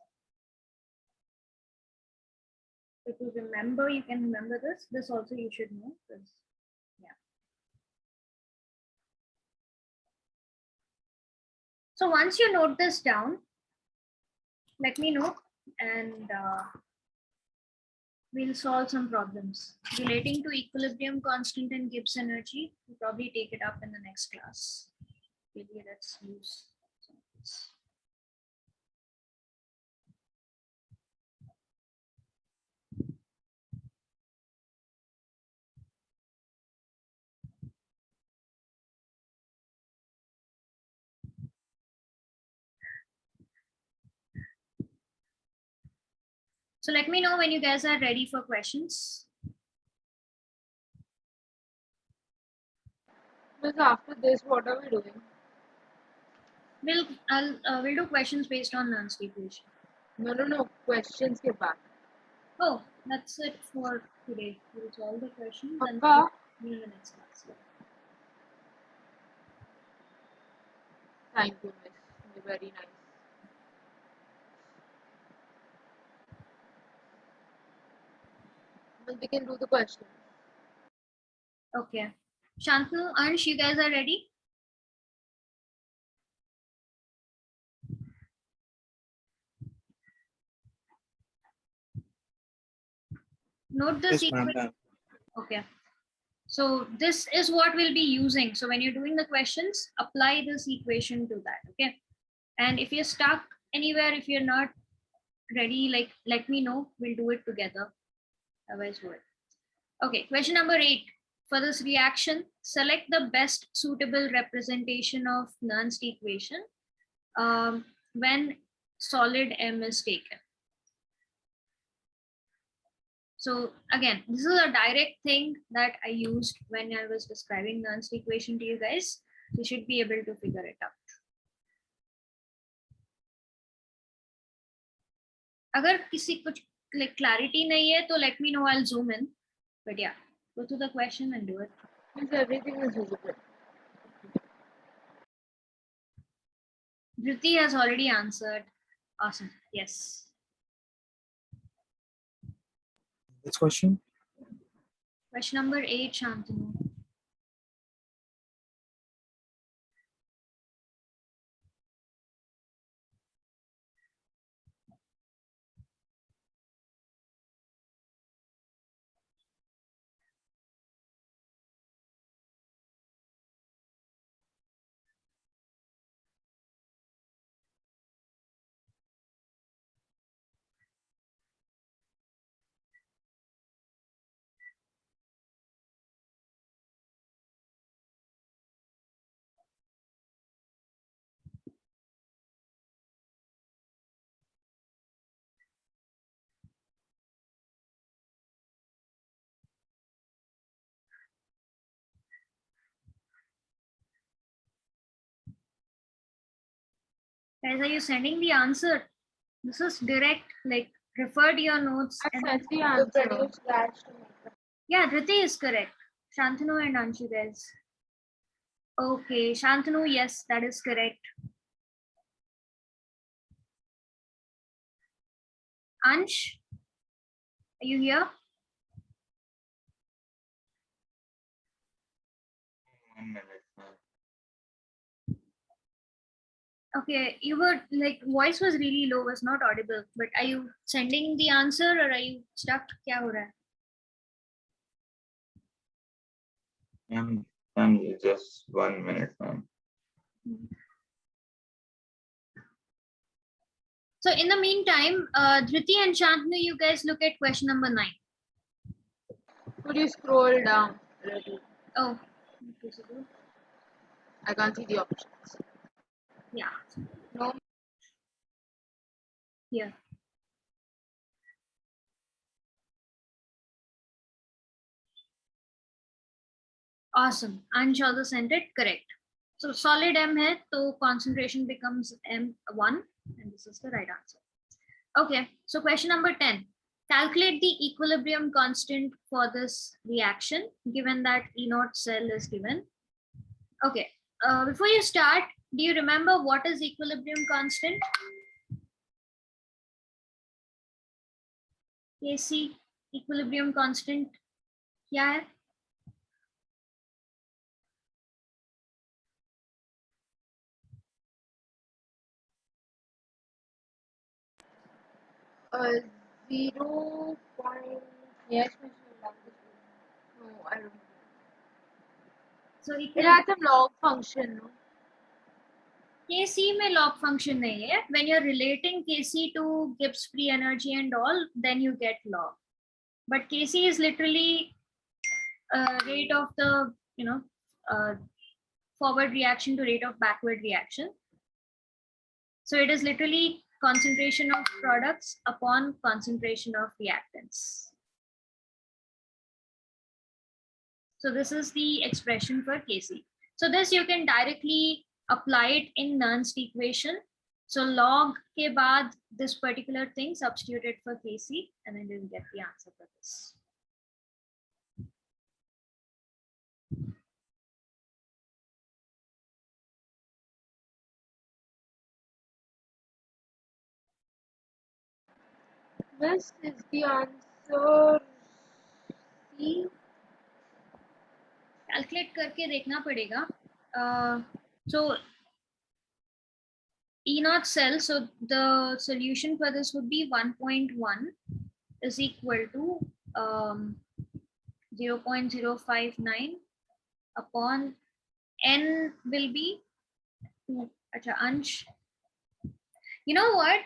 So to remember, you can remember this. This also you should know. Yeah. So once you note this down, let me know and we'll solve some problems relating to equilibrium constant and Gibbs energy. We'll probably take it up in the next class. Maybe let's use some of this. So let me know when you guys are ready for questions. Because after this, what are we doing? We'll do questions based on Nernst equation. No. Questions ke back. Oh, that's it for today. We'll solve the questions and Papa? see you in the next class. Thank you, miss. You're very nice. But we can do the questions. Okay. Shantanu, Ansh, you guys are ready? Note this Yes, ma'am. equation. Okay. So this is what we'll be using. So when you're doing the questions, apply this equation to that. Okay. And if you're stuck anywhere, if you're not ready, like let me know. We'll do it together. Otherwise, what? Okay. Question number 8. For this reaction, select the best suitable representation of Nernst equation when solid M is taken. So again, this is a direct thing that I used when I was describing Nernst equation to you guys. You should be able to figure it out. अगर किसी कुछ like clarity नहीं है, तो let me know. I'll zoom in. But yeah, go to the question and do it. Means everything is visible. Dhriti has already answered. Awesome. Yes. Which question? Question number 8, Shantanu. Guys, are you sending the answer? This is direct, like refer to your notes. I And sent the answer. yeah, Dhriti is correct. Shantanu and Anshu, guys. Okay, Shantanu, yes, that is correct. Ansh, are you here? 1 minute. Okay, you were like voice was really low, was not audible. But are you sending the answer or are you stuck? Kya ho raha hai? Ma'am, just 1 minute, ma'am. So in the meantime, Dhriti and Shantanu, you guys look at question number 9. Could you scroll down a little? Oh, visible. I can't see the options. Yeah, No. here. Awesome. Ansh also sent it correct. So solid M hai, so concentration becomes M1, and this is the right answer. Okay, so question number 10. Calculate the equilibrium constant for this reaction, given that E0 cell is given. Okay, before you start, do you remember what is equilibrium constant? Kc, equilibrium constant क्या है? Uh, 0. Yes, no, I don't know. So It has some log function, no? Kc में log function नहीं है. When you're relating Kc to Gibbs free energy and all, then you get log. But Kc is literally rate of the forward reaction to rate of backward reaction. So it is literally concentration of products upon concentration of reactants. So this is the expression for Kc. So this you can directly apply it in Nernst equation. So log ke baad this particular thing substituted for Kc, and then you'll get the answer for this. This is the answer. C. Calculate करके देखना पड़ेगा. So E0 cell, so the solution for this would be 1.1 is equal to 0.059 upon n will be 2. अच्छा अंश. You know what?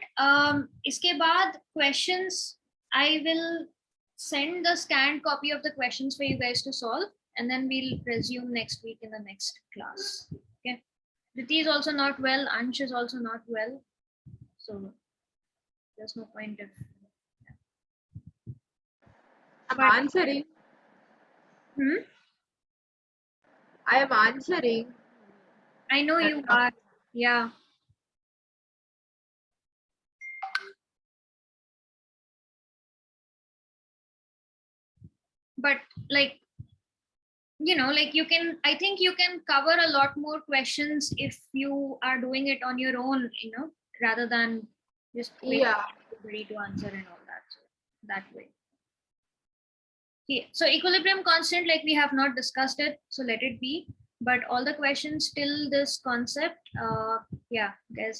इसके बाद questions I will send the scanned copy of the questions for you guys to solve, and then we'll resume next week in the next class. Okay. Riti is also not well. Ansh is also not well. So there's no point of. I'm answering. I am answering. I know you are. Yeah. But like, like you can, I think you can cover a lot more questions if you are doing it on your own, rather than just waiting for everybody to answer and all that. So that way. Yeah. So equilibrium constant, like we have not discussed it, so let it be. But all the questions till this concept, yeah, guys.